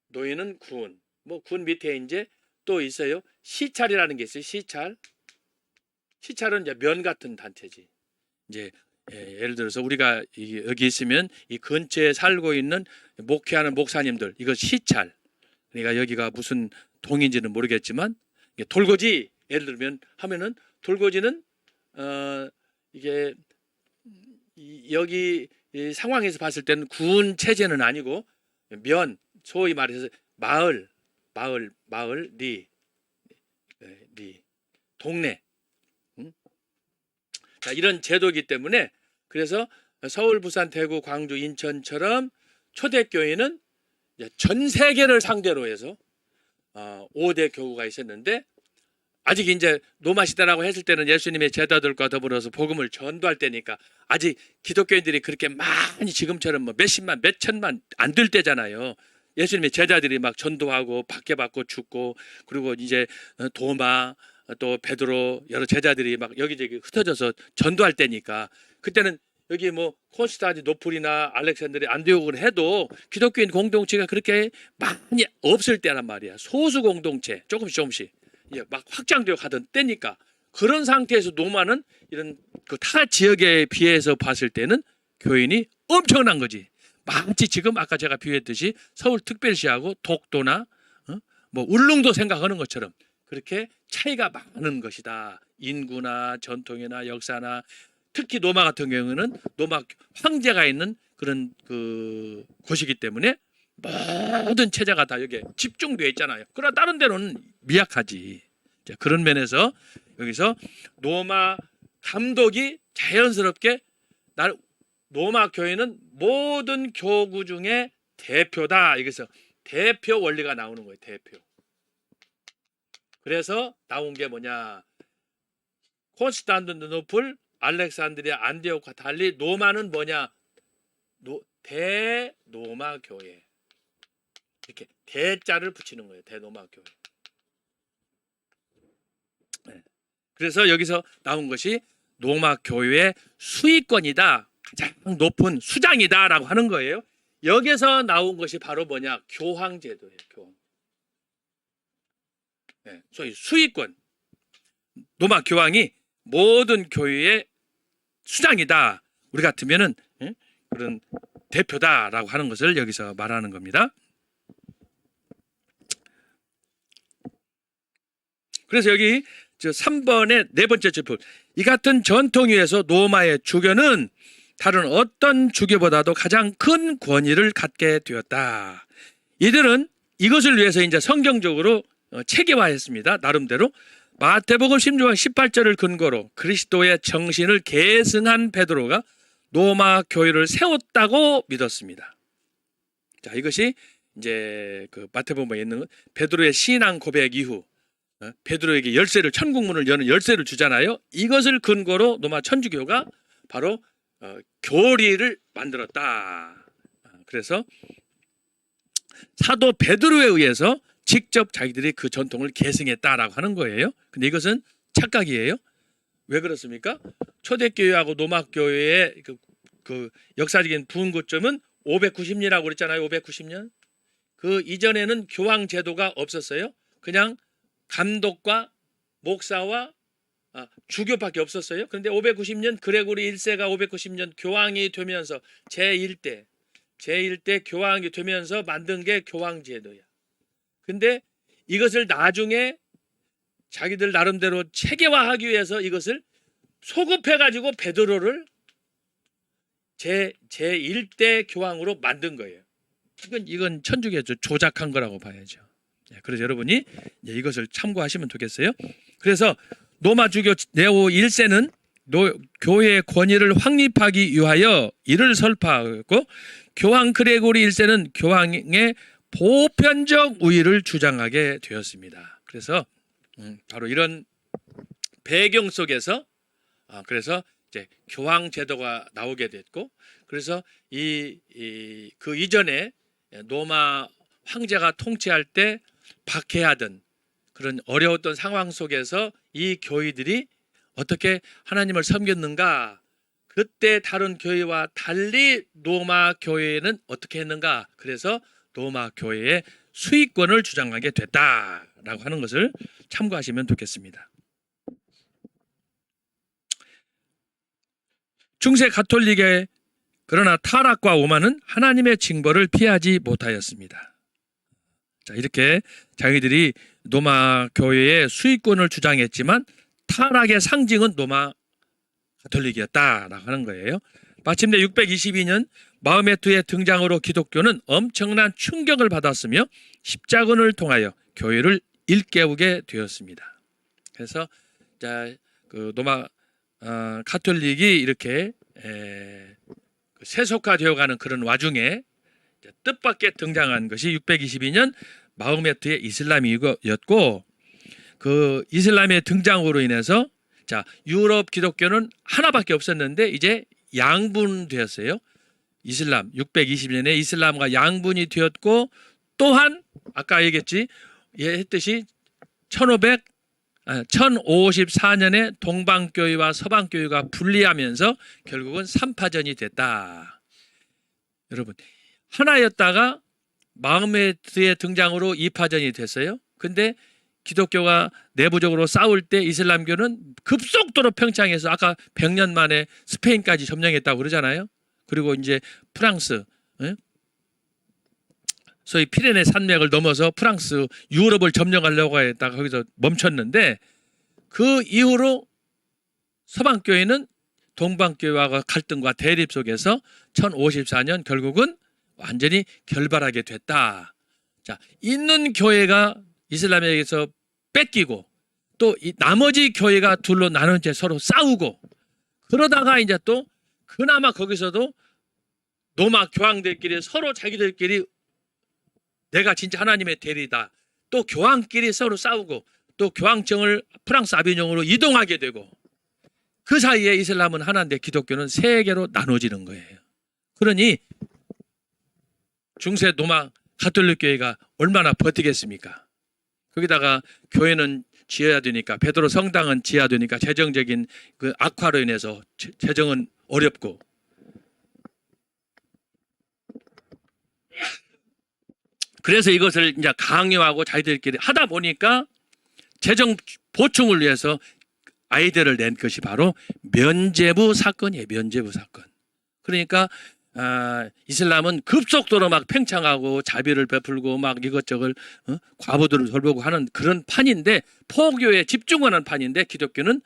Speaker 1: 노예는 군, 뭐 군 밑에 이제 또 있어요. 시찰이라는 게 있어요. 시찰은 이제 면 같은 단체지. 이제 예를 들어서 우리가 여기 있으면 이 근처에 살고 있는 목회하는 목사님들, 이거 시찰. 그러니까 여기가 무슨 동인지는 모르겠지만 돌고지 예를 들면 하면은 돌고지는 이게 여기 이 상황에서 봤을 때는 군 체제는 아니고 소위 말해서 마을 리 동네 자, 이런 제도이기 때문에 그래서 서울, 부산, 대구, 광주, 인천처럼 초대교회는 전 세계를 상대로 해서 5대 교구가 있었는데 아직 이제 노마 시대라고 했을 때는 예수님의 제자들과 더불어서 복음을 전도할 때니까 아직 기독교인들이 그렇게 많이 지금처럼 뭐 몇십만, 몇천만 안 될 때잖아요. 예수님의 제자들이 막 전도하고 박해받고 죽고 그리고 이제 도마 또 베드로 여러 제자들이 막 여기저기 흩어져서 전도할 때니까 그때는 여기 뭐 콘스탄티노플이나 알렉산드리아 안디옥을 해도 기독교인 공동체가 그렇게 많이 없을 때란 말이야. 소수 공동체 조금씩 막 확장되어 가던 때니까 그런 상태에서 노마는 이런 그 타 지역에 비해서 봤을 때는 교인이 엄청난 거지. 마치 지금 아까 제가 비유했듯이 서울특별시하고 독도나 뭐 울릉도 생각하는 것처럼 그렇게 차이가 많은 것이다. 인구나 전통이나 역사나 특히 노마 같은 경우는 노마 황제가 있는 그런 그 곳이기 때문에 모든 체제가 다 여기에 집중되어 있잖아요. 그러나 다른 데로는 미약하지. 자, 그런 면에서 여기서 노마 감독이 자연스럽게 노마 교회는 모든 교구 중에 대표다. 여기서 대표 원리가 나오는 거예요. 대표. 그래서 나온 게 뭐냐? 콘스탄티노플, 알렉산드리아, 안디옥과 달리 노마는 뭐냐? 대노마 교회. 이렇게 대자를 붙이는 거예요. 대노마 교회. 네. 그래서 여기서 나온 것이 노마 교회의 수익권이다. 가장 높은 수장이다라고 하는 거예요. 여기서 나온 것이 바로 뭐냐? 교황제도예요. 교황. 네. 소위 수익권. 노마 교황이 모든 교회의 수장이다. 우리 같으면은 그런 대표다라고 하는 것을 여기서 말하는 겁니다. 그래서 여기 3번의 네 번째 질문. 이 같은 전통 위에서 노마의 주교는 다른 어떤 주교보다도 가장 큰 권위를 갖게 되었다. 이들은 이것을 위해서 이제 성경적으로 체계화했습니다. 나름대로 마태복음 16장 18절을 근거로 그리스도의 정신을 계승한 베드로가 노마 교회를 세웠다고 믿었습니다. 자, 이것이 이제 그 마태복음에 있는 베드로의 신앙 고백 이후 베드로에게 열쇠를 천국문을 여는 열쇠를 주잖아요. 이것을 근거로 노마 천주교가 바로 교리를 만들었다. 그래서 사도 베드로에 의해서 직접 자기들이 그 전통을 계승했다라고 하는 거예요. 근데 이것은 착각이에요. 왜 그렇습니까? 초대교회하고 노마교회의 그 역사적인 분고점은 590년이라고 그랬잖아요. 590년. 그 이전에는 교황 제도가 없었어요. 그냥 감독과 목사와 주교밖에 없었어요. 그런데 590년 그레고리 1세가 590년 교황이 되면서 제1대 교황이 되면서 만든 게 교황 제도야. 근데 이것을 나중에 자기들 나름대로 체계화하기 위해서 이것을 소급해가지고 베드로를 제1대 교황으로 만든 거예요. 이건 천주교 조작한 거라고 봐야죠. 그래서 여러분이 이것을 참고하시면 되겠어요. 그래서 노마 주교 네오 1세는 교회의 권위를 확립하기 위하여 이를 설파하고 교황 그레고리 1세는 교황의 보편적 우위를 주장하게 되었습니다. 그래서 바로 이런 배경 속에서 그래서 이제 교황 제도가 나오게 됐고 그래서 그 이전에 노마 황제가 통치할 때 박해하던 그런 어려웠던 상황 속에서 이 교회들이 어떻게 하나님을 섬겼는가? 그때 다른 교회와 달리 노마 교회는 어떻게 했는가? 그래서 노마 교회의 수익권을 주장하게 됐다라고 하는 것을 참고하시면 좋겠습니다. 중세 가톨릭의 그러나 타락과 오만은 하나님의 징벌을 피하지 못하였습니다. 자, 이렇게 자기들이 로마 교회의 수익권을 주장했지만 타락의 상징은 로마 가톨릭이었다라고 하는 거예요. 마침내 622년 마호메트의 등장으로 기독교는 엄청난 충격을 받았으며 십자군을 통하여 교회를 일깨우게 되었습니다. 그래서 자, 그 로마 가톨릭이 이렇게 세속화되어가는 그런 와중에 뜻밖의 등장한 것이 622년 마호메트의 이슬람이었고, 그 이슬람의 등장으로 인해서 자, 유럽 기독교는 하나밖에 없었는데 이제 양분되었어요. 이슬람 620년에 이슬람과 양분이 되었고, 또한 아까 했듯이 1054년에 동방교회와 서방교회가 분리하면서 결국은 3파전이 됐다. 여러분, 하나였다가 마호메트의 등장으로 2파전이 됐어요. 근데 기독교가 내부적으로 싸울 때 이슬람교는 급속도로 팽창해서 아까 100년 만에 스페인까지 점령했다고 그러잖아요. 그리고 이제 프랑스, 소위 피레네 산맥을 넘어서 프랑스, 유럽을 점령하려고 했다가 거기서 멈췄는데, 그 이후로 서방교회는 동방교회와 갈등과 대립 속에서 1054년 결국은 완전히 결발하게 됐다. 자, 있는 교회가 이슬람에게서 뺏기고 또 이 나머지 교회가 둘로 나눈 채 서로 싸우고, 그러다가 이제 또 그나마 거기서도 로마 교황들끼리 서로 자기들끼리 내가 진짜 하나님의 대리다. 또 교황끼리 서로 싸우고 또 교황청을 프랑스 아비뇽으로 이동하게 되고, 그 사이에 이슬람은 하나인데 기독교는 세 개로 나눠지는 거예요. 그러니 중세 로마 가톨릭 교회가 얼마나 버티겠습니까? 거기다가 교회는 지어야 되니까, 베드로 성당은 지어야 되니까 재정적인 그 악화로 인해서 재정은 어렵고, 그래서 이것을 이제 강요하고 자기들끼리 하다 보니까 재정 보충을 위해서 아이디어를 낸 것이 바로 면죄부 사건이에요. 면죄부 사건. 그러니까 이슬람은 급속도로 막 팽창하고 자비를 베풀고 막 이것저것 과부들을 돌보고 하는 그런 판인데, 포교에 집중하는 판인데, 기독교는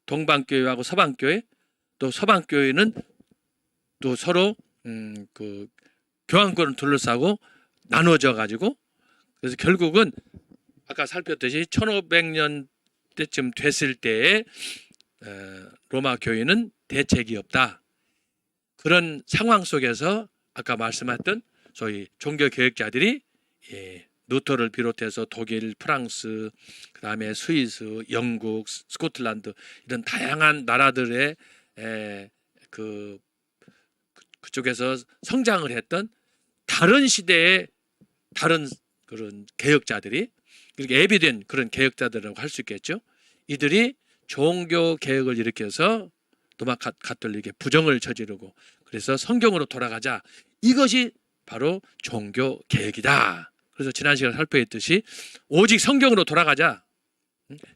Speaker 1: 동방교회하고 서방교회, 또 서방교회는 또 서로 그 교황권을 둘러싸고 나눠져 가지고, 그래서 결국은 아까 살폈듯이 1500년 때쯤 됐을 때에 로마 교회는 대책이 없다. 그런 상황 속에서 아까 말씀했던 소위 종교 개혁자들이 루터를 비롯해서 독일, 프랑스, 그다음에 스위스, 영국, 스코틀랜드 이런 다양한 나라들의 그쪽에서 성장을 했던 다른 시대의 다른 그런 개혁자들이, 그렇게 예비된 그런 개혁자들이라고 할 수 있겠죠. 이들이 종교 개혁을 일으켜서 로마 가톨릭의 부정을 저지르고, 그래서 성경으로 돌아가자. 이것이 바로 종교 개혁이다. 그래서 지난 시간에 살펴했듯이 오직 성경으로 돌아가자.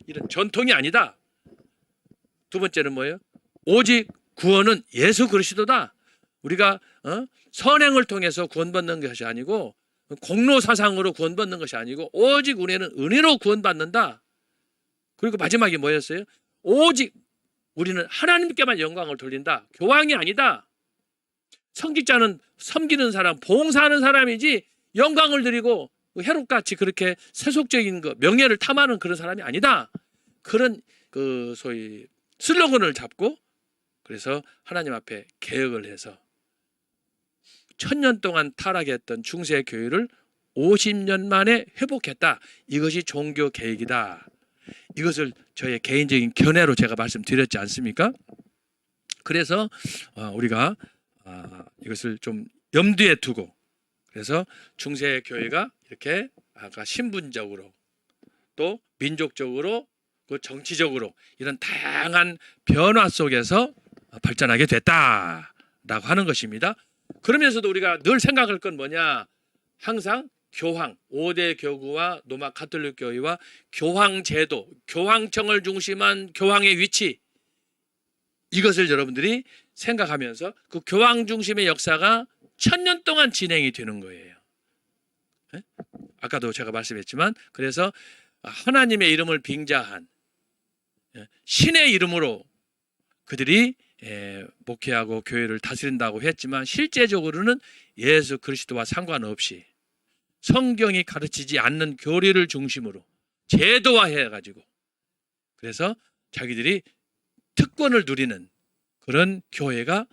Speaker 1: 이런 전통이 아니다. 두 번째는 뭐예요? 오직 구원은 예수 그리스도다. 우리가 선행을 통해서 구원받는 것이 아니고, 공로 사상으로 구원받는 것이 아니고, 오직 우리는 은혜로 구원받는다. 그리고 마지막에 뭐였어요? 오직 우리는 하나님께만 영광을 돌린다. 교황이 아니다. 성직자는 섬기는 사람, 봉사하는 사람이지 영광을 드리고 헤롯같이 그렇게 세속적인 명예를 탐하는 그런 사람이 아니다. 그런 그 소위 슬로건을 잡고, 그래서 하나님 앞에 개혁을 해서 1000년 동안 타락했던 중세 교회를 50년 만에 회복했다. 이것이 종교 개혁이다. 이것을 저의 개인적인 견해로 제가 말씀드렸지 않습니까? 그래서 우리가 이것을 좀 염두에 두고, 그래서 중세 교회가 이렇게 아까 신분적으로 또 민족적으로 그 정치적으로 이런 다양한 변화 속에서 발전하게 됐다라고 하는 것입니다. 그러면서도 우리가 늘 생각할 건 뭐냐? 항상 교황, 5대 교구와 로마 가톨릭 교회와 교황 제도, 교황청을 중심한 교황의 위치, 이것을 여러분들이 생각하면서 그 교황 중심의 역사가 1000년 동안 진행이 되는 거예요. 아까도 제가 말씀했지만 그래서 하나님의 이름을 빙자한 신의 이름으로 그들이 목회하고 교회를 다스린다고 했지만 실제적으로는 예수 그리스도와 상관없이 성경이 가르치지 않는 교리를 중심으로 제도화해가지고 그래서 자기들이 특권을 누리는 그런 교회가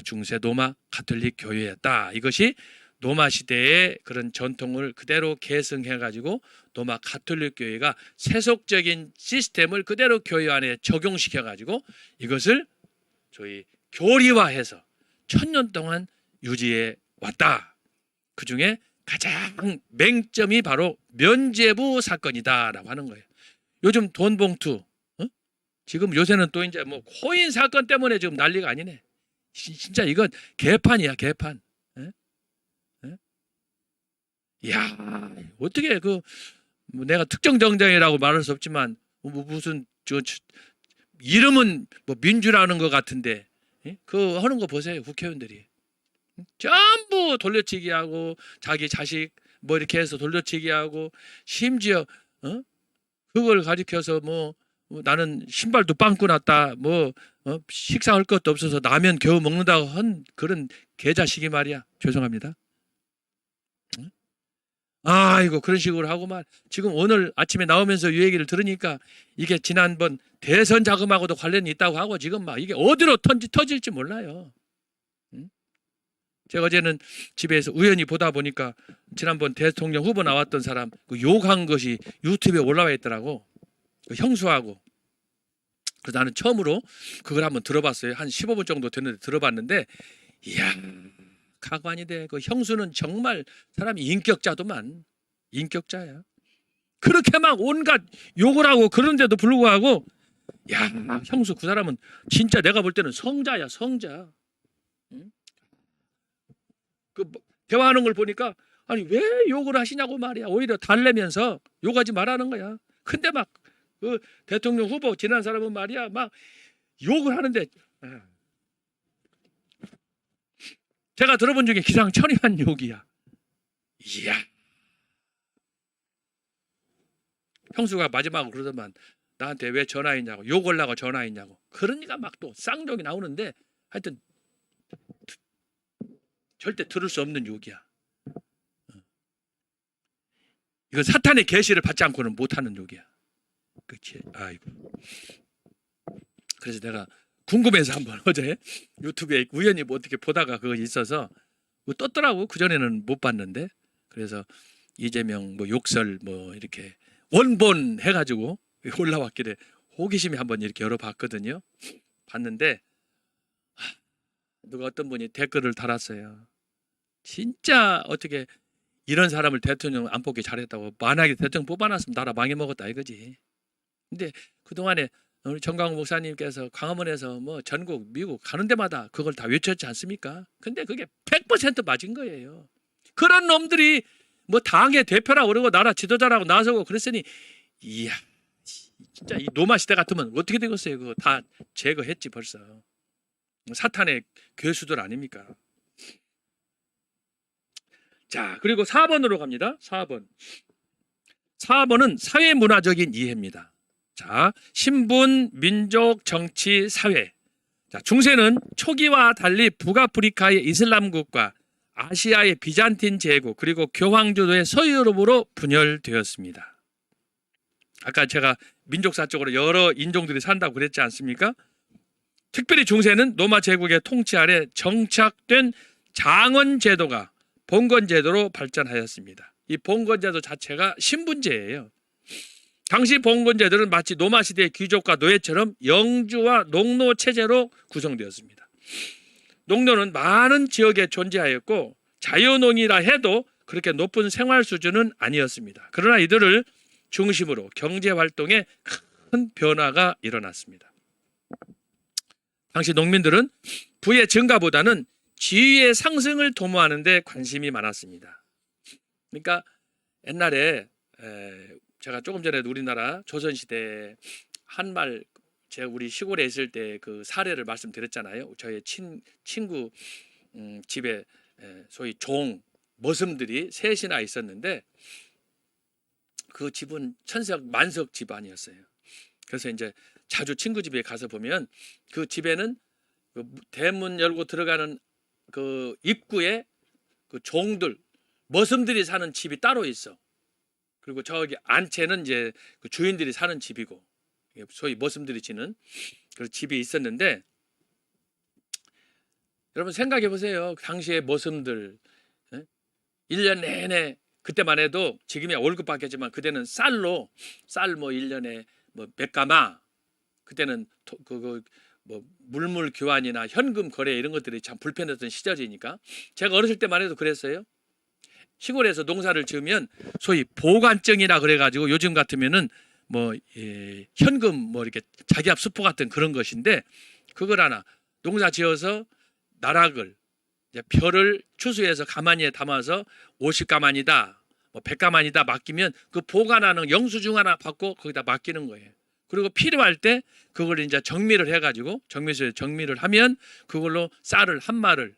Speaker 1: 중세 로마 가톨릭 교회였다. 이것이 로마 시대의 그런 전통을 그대로 계승해가지고 로마 가톨릭 교회가 세속적인 시스템을 그대로 교회 안에 적용시켜가지고 이것을 저희 교리화해서 1000년 동안 유지해 왔다. 그 중에 가장 맹점이 바로 면죄부 사건이다라고 하는 거예요. 요즘 돈 봉투, 지금 요새는 또 이제 뭐 코인 사건 때문에 지금 난리가 아니네. 진짜 이건 개판이야, 개판. 이야, 어떻게 뭐 내가 특정 정당이라고 말할 수 없지만 무슨 이름은 뭐 민주라는 것 같은데 그 하는 거 보세요, 국회의원들이. 전부 돌려치기 하고 자기 자식 뭐 이렇게 해서 돌려치기 하고 심지어 그걸 가리켜서 뭐 나는 신발도 빵꾸 났다 뭐 식사할 것도 없어서 라면 겨우 먹는다고 한 그런 개자식이 말이야. 죄송합니다. 아이고 그런 식으로 하고만 지금 오늘 아침에 나오면서 이 얘기를 들으니까 이게 지난번 대선 자금하고도 관련이 있다고 하고 지금 막 이게 어디로 터질지 몰라요. 제가 어제는 집에서 우연히 보다 보니까 지난번 대통령 후보 나왔던 사람 그 욕한 것이 유튜브에 올라와 있더라고. 그 형수하고. 그래서 나는 처음으로 그걸 한번 들어봤어요. 한 15분 정도 됐는데 들어봤는데 이야 가관이 돼. 그 형수는 정말 사람이 인격자도만 인격자야. 그렇게 막 온갖 욕을 하고 그런데도 불구하고 야 형수 그 사람은 진짜 내가 볼 때는 성자야 성자. 응? 그 대화하는 걸 보니까 아니 왜 욕을 하시냐고 말이야. 오히려 달래면서 욕하지 말라는 거야. 근데 막 그 대통령 후보 지난 사람은 말이야 막 욕을 하는데 제가 들어본 중에 기상천외한 욕이야. 이야. 형수가 마지막으로 그러더만 나한테 왜 전화했냐고 욕을 하고 전화했냐고. 그러니까 막 또 쌍욕이 나오는데 하여튼 절대 들을 수 없는 욕이야. 이건 사탄의 계시를 받지 않고는 못하는 욕이야. 그치? 아이고. 그래서 내가 궁금해서 한번 어제 유튜브에 우연히 뭐 어떻게 보다가 그거 있어서 뭐 떴더라고. 그전에는 못 봤는데. 그래서 이재명 뭐 욕설 뭐 이렇게 원본 해가지고 올라왔길래 호기심이 한번 이렇게 열어봤거든요. 봤는데 누가 어떤 분이 댓글을 달았어요. 진짜 어떻게 이런 사람을 대통령 안 뽑기 잘했다고. 만약에 대통령 뽑아놨으면 나라 망해먹었다 이거지. 근데 그동안에 우리 정광훈 목사님께서 광화문에서 뭐 전국 미국 가는 데마다 그걸 다 외쳤지 않습니까? 근데 그게 100% 맞은 거예요. 그런 놈들이 뭐 당의 대표라고 그러고 나라 지도자라고 나서고 그랬으니 이야 진짜 이 노마 시대 같으면 어떻게 되겠어요? 그거 다 제거했지 벌써. 사탄의 괴수들 아닙니까? 자 그리고 4번으로 갑니다. 4번은 사회문화적인 이해입니다. 자, 신분, 민족, 정치, 사회. 자, 중세는 초기와 달리 북아프리카의 이슬람국과 아시아의 비잔틴 제국 그리고 교황주도의 서유럽으로 분열되었습니다. 아까 제가 민족사적으로 여러 인종들이 산다고 그랬지 않습니까? 특별히 중세는 로마 제국의 통치 아래 정착된 장원 제도가 봉건 제도로 발전하였습니다. 이 봉건 제도 자체가 신분제예요. 당시 봉건제들은 마치 로마 시대의 귀족과 노예처럼 영주와 농노 체제로 구성되었습니다. 농노는 많은 지역에 존재하였고 자유농이라 해도 그렇게 높은 생활 수준은 아니었습니다. 그러나 이들을 중심으로 경제활동에 큰 변화가 일어났습니다. 당시 농민들은 부의 증가보다는 지위의 상승을 도모하는 데 관심이 많았습니다. 그러니까 옛날에 제가 조금 전에 우리나라 조선시대 한말 제가 우리 시골에 있을 때 그 사례를 말씀드렸잖아요. 저희 친구 집에 소위 종 머슴들이 셋이나 있었는데 그 집은 천석 만석 집안이었어요. 그래서 이제 자주 친구 집에 가서 보면 그 집에는 그 대문 열고 들어가는 그 입구에 그 종들 머슴들이 사는 집이 따로 있어. 그리고 저기 안채는 이제 그 주인들이 사는 집이고, 소위 머슴들이 지는 그 집이 있었는데, 여러분 생각해 보세요. 당시에 머슴들 1년 내내, 그때만 해도 지금이야 월급 받겠지만 그때는 쌀 뭐 1년에 뭐 몇 가마, 그때는 뭐 물물 교환이나 현금 거래 이런 것들이 참 불편했던 시절이니까, 제가 어렸을 때만 해도 그랬어요. 시골에서 농사를 지으면 소위 보관증이라 그래가지고 요즘 같으면은 뭐 현금 뭐 이렇게 자기압 수포 같은 그런 것인데, 그걸 하나 농사 지어서 나락을 별을 추수해서 가마니에 담아서 50가마니다 뭐 100가마니다 맡기면 그 보관하는 영수증 하나 받고 거기다 맡기는 거예요. 그리고 필요할 때 그걸 이제 정미를 해가지고 정미소에 정미를 하면 그걸로 쌀을 한 마를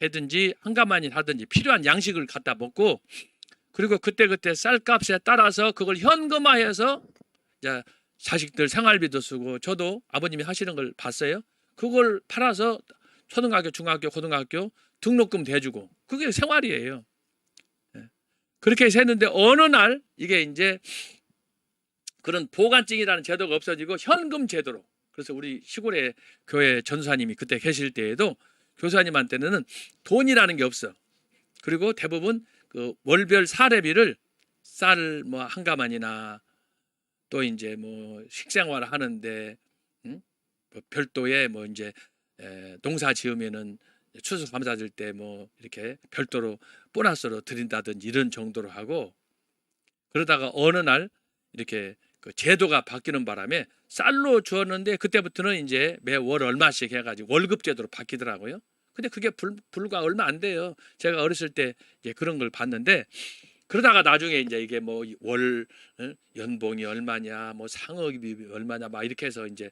Speaker 1: 해든지 한 가마니 하든지 필요한 양식을 갖다 먹고, 그리고 그때 쌀값에 따라서 그걸 현금화해서 이제 자식들 생활비도 쓰고, 저도 아버님이 하시는 걸 봤어요. 그걸 팔아서 초등학교, 중학교, 고등학교 등록금 대주고, 그게 생활이에요. 그렇게 해서 했는데 어느 날 이게 이제 그런 보관증이라는 제도가 없어지고 현금 제도로, 그래서 우리 시골에 교회 전사님이 그때 계실 때에도 교사님한테는 돈이라는 게 없어. 그리고 대부분 그 월별 사례비를 쌀 뭐 한 가마니나 또 이제 뭐 식생활 하는데 뭐 별도의 뭐 이제 농사 지으면은 추수감사절 때 뭐 이렇게 별도로 보너스로 드린다든지 이런 정도로 하고, 그러다가 어느 날 이렇게 그 제도가 바뀌는 바람에 쌀로 주었는데 그때부터는 이제 매월 얼마씩 해가지고 월급 제도로 바뀌더라고요. 근데 그게 불과 얼마 안 돼요. 제가 어렸을 때 이제 그런 걸 봤는데, 그러다가 나중에 이제 이게 뭐 월 연봉이 얼마냐, 뭐 상업이 얼마냐, 막 이렇게 해서 이제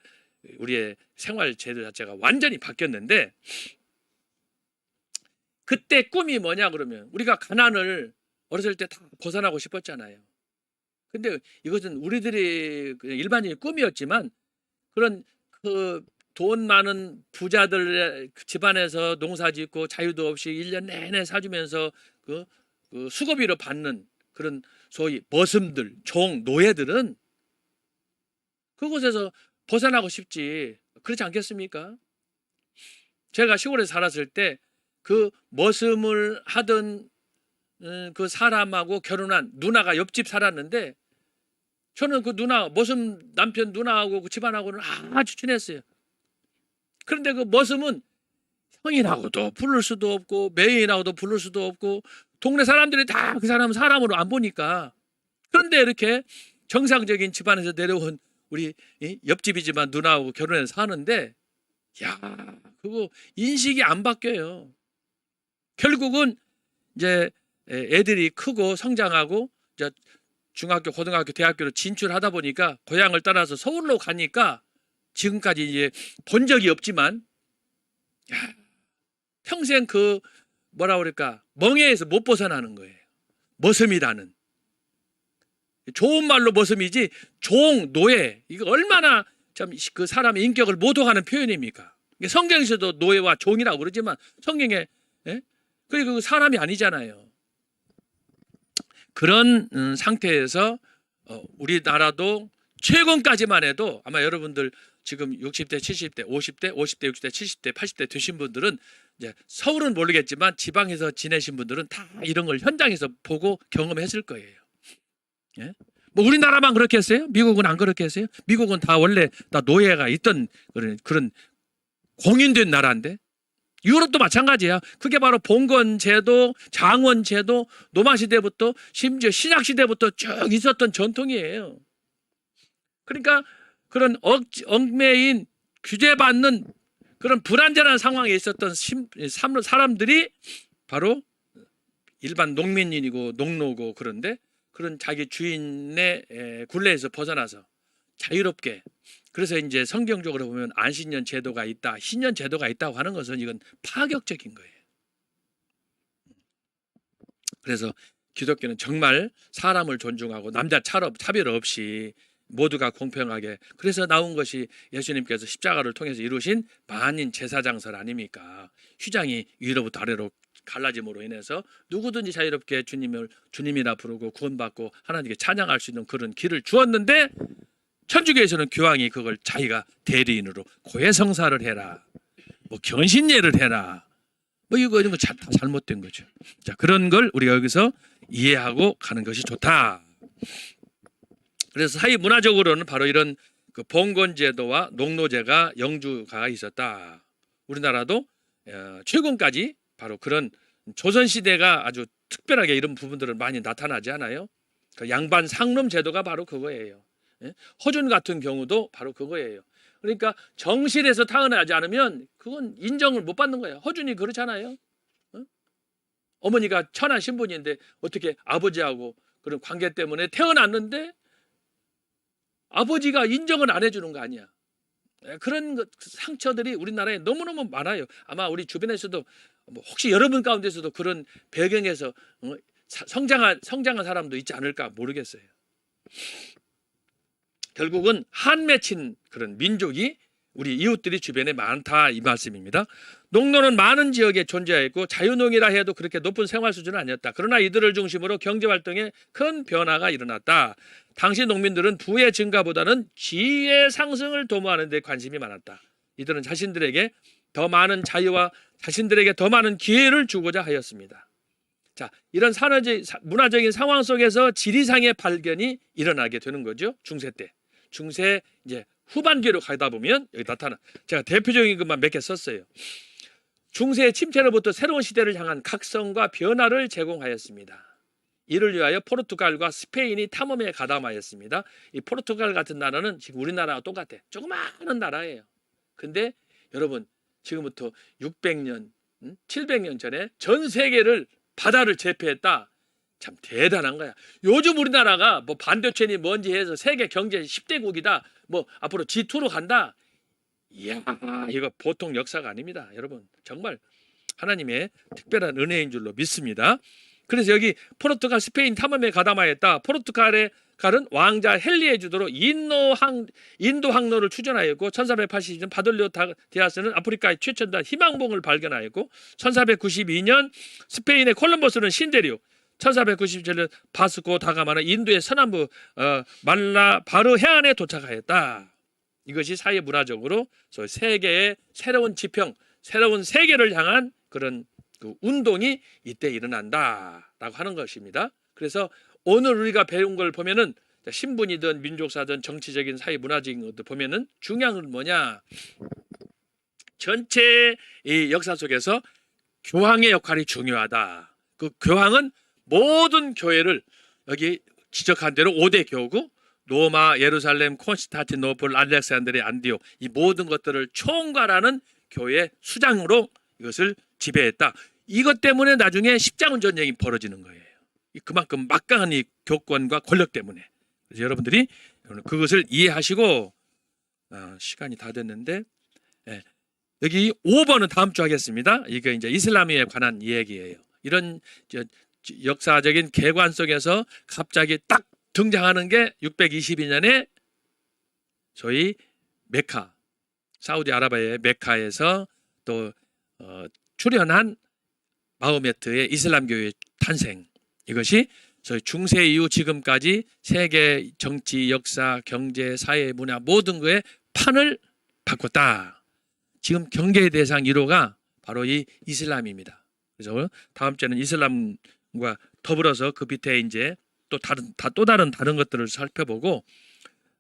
Speaker 1: 우리의 생활 제도 자체가 완전히 바뀌었는데, 그때 꿈이 뭐냐 그러면 우리가 가난을 어렸을 때 다 벗어나고 싶었잖아요. 근데 이것은 우리들이 일반적인 꿈이었지만, 그런 그 돈 많은 부자들 집안에서 농사 짓고 자유도 없이 1년 내내 사주면서 그 수고비로 받는 그런 소위 머슴들, 종, 노예들은 그곳에서 벗어나고 싶지, 그렇지 않겠습니까? 제가 시골에 살았을 때 그 머슴을 하던 그 사람하고 결혼한 누나가 옆집 살았는데, 저는 그 누나, 머슴 남편 누나하고 그 집안하고는 아주 친했어요. 그런데 그 머슴은 형이라고도 부를 수도 없고 매인이라고도 부를 수도 없고, 동네 사람들이 다 그 사람을 사람으로 안 보니까. 그런데 이렇게 정상적인 집안에서 내려온 우리 옆집이지만 누나하고 결혼해서 사는데, 야, 그거 인식이 안 바뀌어요. 결국은 이제 애들이 크고 성장하고 이제 중학교, 고등학교, 대학교로 진출하다 보니까 고향을 떠나서 서울로 가니까 지금까지 이제 본 적이 없지만, 야, 평생 그 뭐라 그럴까 멍에에서 못 벗어나는 거예요. 머슴이라는, 좋은 말로 머슴이지 종, 노예, 이거 얼마나 참 그 사람의 인격을 모독하는 표현입니까? 성경에서도 노예와 종이라고 그러지만 성경에 그리고 그 사람이 아니잖아요. 그런 상태에서 우리나라도 최근까지만 해도 아마 여러분들 지금 60대, 70대, 50대, 50대, 60대, 70대, 80대 되신 분들은 이제 서울은 모르겠지만 지방에서 지내신 분들은 다 이런 걸 현장에서 보고 경험했을 거예요. 예? 뭐 우리나라만 그렇게 했어요? 미국은 안 그렇게 했어요? 미국은 다 원래 다 노예가 있던 그런 공인된 나라인데, 유럽도 마찬가지야. 그게 바로 봉건제도, 장원제도, 노마시대부터 심지어 신약시대부터 쭉 있었던 전통이에요. 그러니까 그런 얽매인 규제받는 그런 불안전한 상황에 있었던 사람들이 바로 일반 농민이고 농노고, 그런데 그런 자기 주인의 굴레에서 벗어나서 자유롭게, 그래서 이제 성경적으로 보면 안식년 제도가 있다, 신년 제도가 있다고 하는 것은 이건 파격적인 거예요. 그래서 기독교는 정말 사람을 존중하고 남자 차별 없이 모두가 공평하게, 그래서 나온 것이 예수님께서 십자가를 통해서 이루신 만인 제사장설 아닙니까? 휘장이 위로부터 아래로 갈라짐으로 인해서 누구든지 자유롭게 주님이라 부르고 구원받고 하나님께 찬양할 수 있는 그런 길을 주었는데, 천주교에서는 교황이 그걸 자기가 대리인으로 고해성사를 해라, 뭐 견신예를 해라, 뭐 이런 거 다 잘못된 거죠. 자, 그런 걸 우리가 여기서 이해하고 가는 것이 좋다. 그래서 사회 문화적으로는 바로 이런 그 봉건제도와 농노제가 영주가 있었다. 우리나라도 최근까지 바로 그런 조선시대가 아주 특별하게 이런 부분들은 많이 나타나지 않아요? 그 양반 상놈 제도가 바로 그거예요. 허준 같은 경우도 바로 그거예요. 그러니까 정실에서 타고나지 않으면 그건 인정을 못 받는 거예요. 허준이 그렇잖아요. 어머니가 천한 신분인데 어떻게 아버지하고 그런 관계 때문에 태어났는데 아버지가 인정을 안 해주는 거 아니야. 그런 상처들이 우리나라에 너무너무 많아요. 아마 우리 주변에서도 혹시 여러분 가운데서도 그런 배경에서 성장한 사람도 있지 않을까 모르겠어요. 결국은 한 맺힌 그런 민족이 우리 이웃들이 주변에 많다, 이 말씀입니다. 농노는 많은 지역에 존재하였고 자유농이라 해도 그렇게 높은 생활 수준은 아니었다. 그러나 이들을 중심으로 경제활동에 큰 변화가 일어났다. 당시 농민들은 부의 증가보다는 지위의 상승을 도모하는 데 관심이 많았다. 이들은 자신들에게 더 많은 자유와 자신들에게 더 많은 기회를 주고자 하였습니다. 자, 이런 문화적인 상황 속에서 지리상의 발견이 일어나게 되는 거죠. 중세 때. 중세 이제 후반기로 가다 보면 여기 제가 대표적인 것만 몇 개 썼어요. 중세의 침체로부터 새로운 시대를 향한 각성과 변화를 제공하였습니다. 이를 위하여 포르투갈과 스페인이 탐험에 가담하였습니다. 이 포르투갈 같은 나라는 지금 우리나라와 똑같아. 조그마한 나라예요. 근데 여러분, 지금부터 600년, 700년 전에 전 세계를 바다를 제패했다. 참 대단한 거야. 요즘 우리나라가 뭐 반도체니 뭔지 해서 세계 경제 10대국이다. 뭐 앞으로 G2로 간다. 이야, 이거 보통 역사가 아닙니다. 여러분, 정말 하나님의 특별한 은혜인 줄로 믿습니다. 그래서 여기 포르투갈, 스페인 탐험에 가담하였다. 포르투갈은 왕자 헨리의 주도로 인도 항로를 추진하였고 1480년 바돌리오 디아스는 아프리카의 최첨단 희망봉을 발견하였고 1492년 스페인의 콜럼버스는 신대륙, 1497년 바스코 다가마는 인도의 서남부 말라바르 해안에 도착하였다. 이것이 사회 문화적으로 세계의 새로운 지평, 새로운 세계를 향한 그런 그 운동이 이때 일어난다라고 하는 것입니다. 그래서 오늘 우리가 배운 걸 보면은 신분이든 민족사든 정치적인 사회 문화적인 것들 보면은 중요한 건 뭐냐? 전체 이 역사 속에서 교황의 역할이 중요하다. 그 교황은 모든 교회를 여기 지적한 대로 5대 교구, 로마, 예루살렘, 콘스탄티노플, 알렉산드리아, 안디옥, 이 모든 것들을 총괄하는 교회 수장으로 이것을 지배했다. 이것 때문에 나중에 십자군 전쟁이 벌어지는 거예요. 그만큼 막강한 이 교권과 권력 때문에. 그래서 여러분들이 그것을 이해하시고, 시간이 다 됐는데, 여기 5번은 다음 주 하겠습니다. 이게 이제 이슬람에 관한 이야기예요. 이런 역사적인 개관 속에서 갑자기 딱 등장하는 게 622년에 저희 메카, 사우디아라비아의 메카에서 또 출현한 마호메트의 이슬람교의 탄생. 이것이 저희 중세 이후 지금까지 세계 정치, 역사, 경제, 사회, 문화 모든 거에 판을 바꿨다. 지금 경계의 대상 1호가 바로 이 이슬람입니다. 그래서 다음 주에는 이슬람과 더불어서 그 밑에 이제 또 다른 것들을 살펴보고,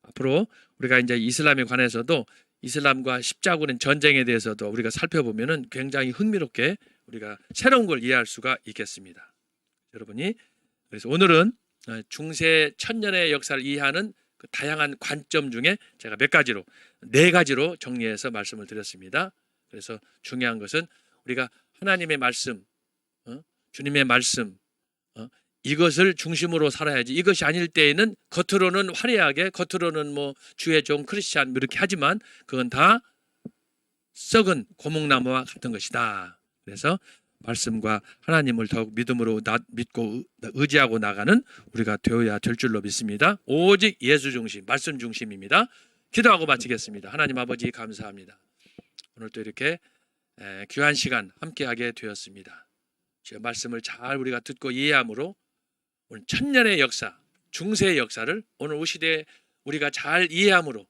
Speaker 1: 앞으로 우리가 이제 이슬람에 관해서도 이슬람과 십자군의 전쟁에 대해서도 우리가 살펴보면은 굉장히 흥미롭게 우리가 새로운 걸 이해할 수가 있겠습니다. 여러분이 그래서 오늘은 중세 천년의 역사를 이해하는 그 다양한 관점 중에 제가 네 가지로 정리해서 말씀을 드렸습니다. 그래서 중요한 것은 우리가 하나님의 말씀, 주님의 말씀, 이것을 중심으로 살아야지. 이것이 아닐 때에는 겉으로는 화려하게, 겉으로는 뭐 주의 종 크리스찬 이렇게 하지만 그건 다 썩은 고목나무와 같은 것이다. 그래서 말씀과 하나님을 더욱 믿음으로 믿고 의지하고 나가는 우리가 되어야 될 줄로 믿습니다. 오직 예수 중심, 말씀 중심입니다. 기도하고 마치겠습니다. 하나님 아버지 감사합니다. 오늘 또 이렇게 귀한 시간 함께하게 되었습니다. 주의 말씀을 잘 우리가 듣고 이해함으로 오늘 천년의 역사, 중세의 역사를 오늘 이 시대에 우리가 잘 이해함으로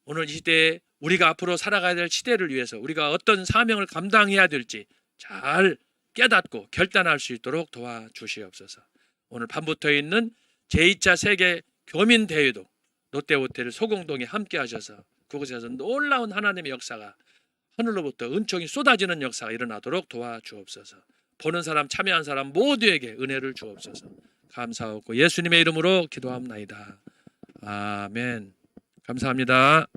Speaker 1: 오늘 이 시대에 우리가 앞으로 살아가야 될 시대를 위해서 우리가 어떤 사명을 감당해야 될지 잘 깨닫고 결단할 수 있도록 도와주시옵소서. 오늘 밤부터 있는 제2차 세계 교민 대회도 롯데호텔 소공동에 함께 하셔서 그곳에서 놀라운 하나님의 역사가 하늘로부터 은총이 쏟아지는 역사가 일어나도록 도와주옵소서. 보는 사람 참여한 사람 모두에게 은혜를 주옵소서. 감사하고 예수님의 이름으로 기도합나이다. 아멘. 감사합니다.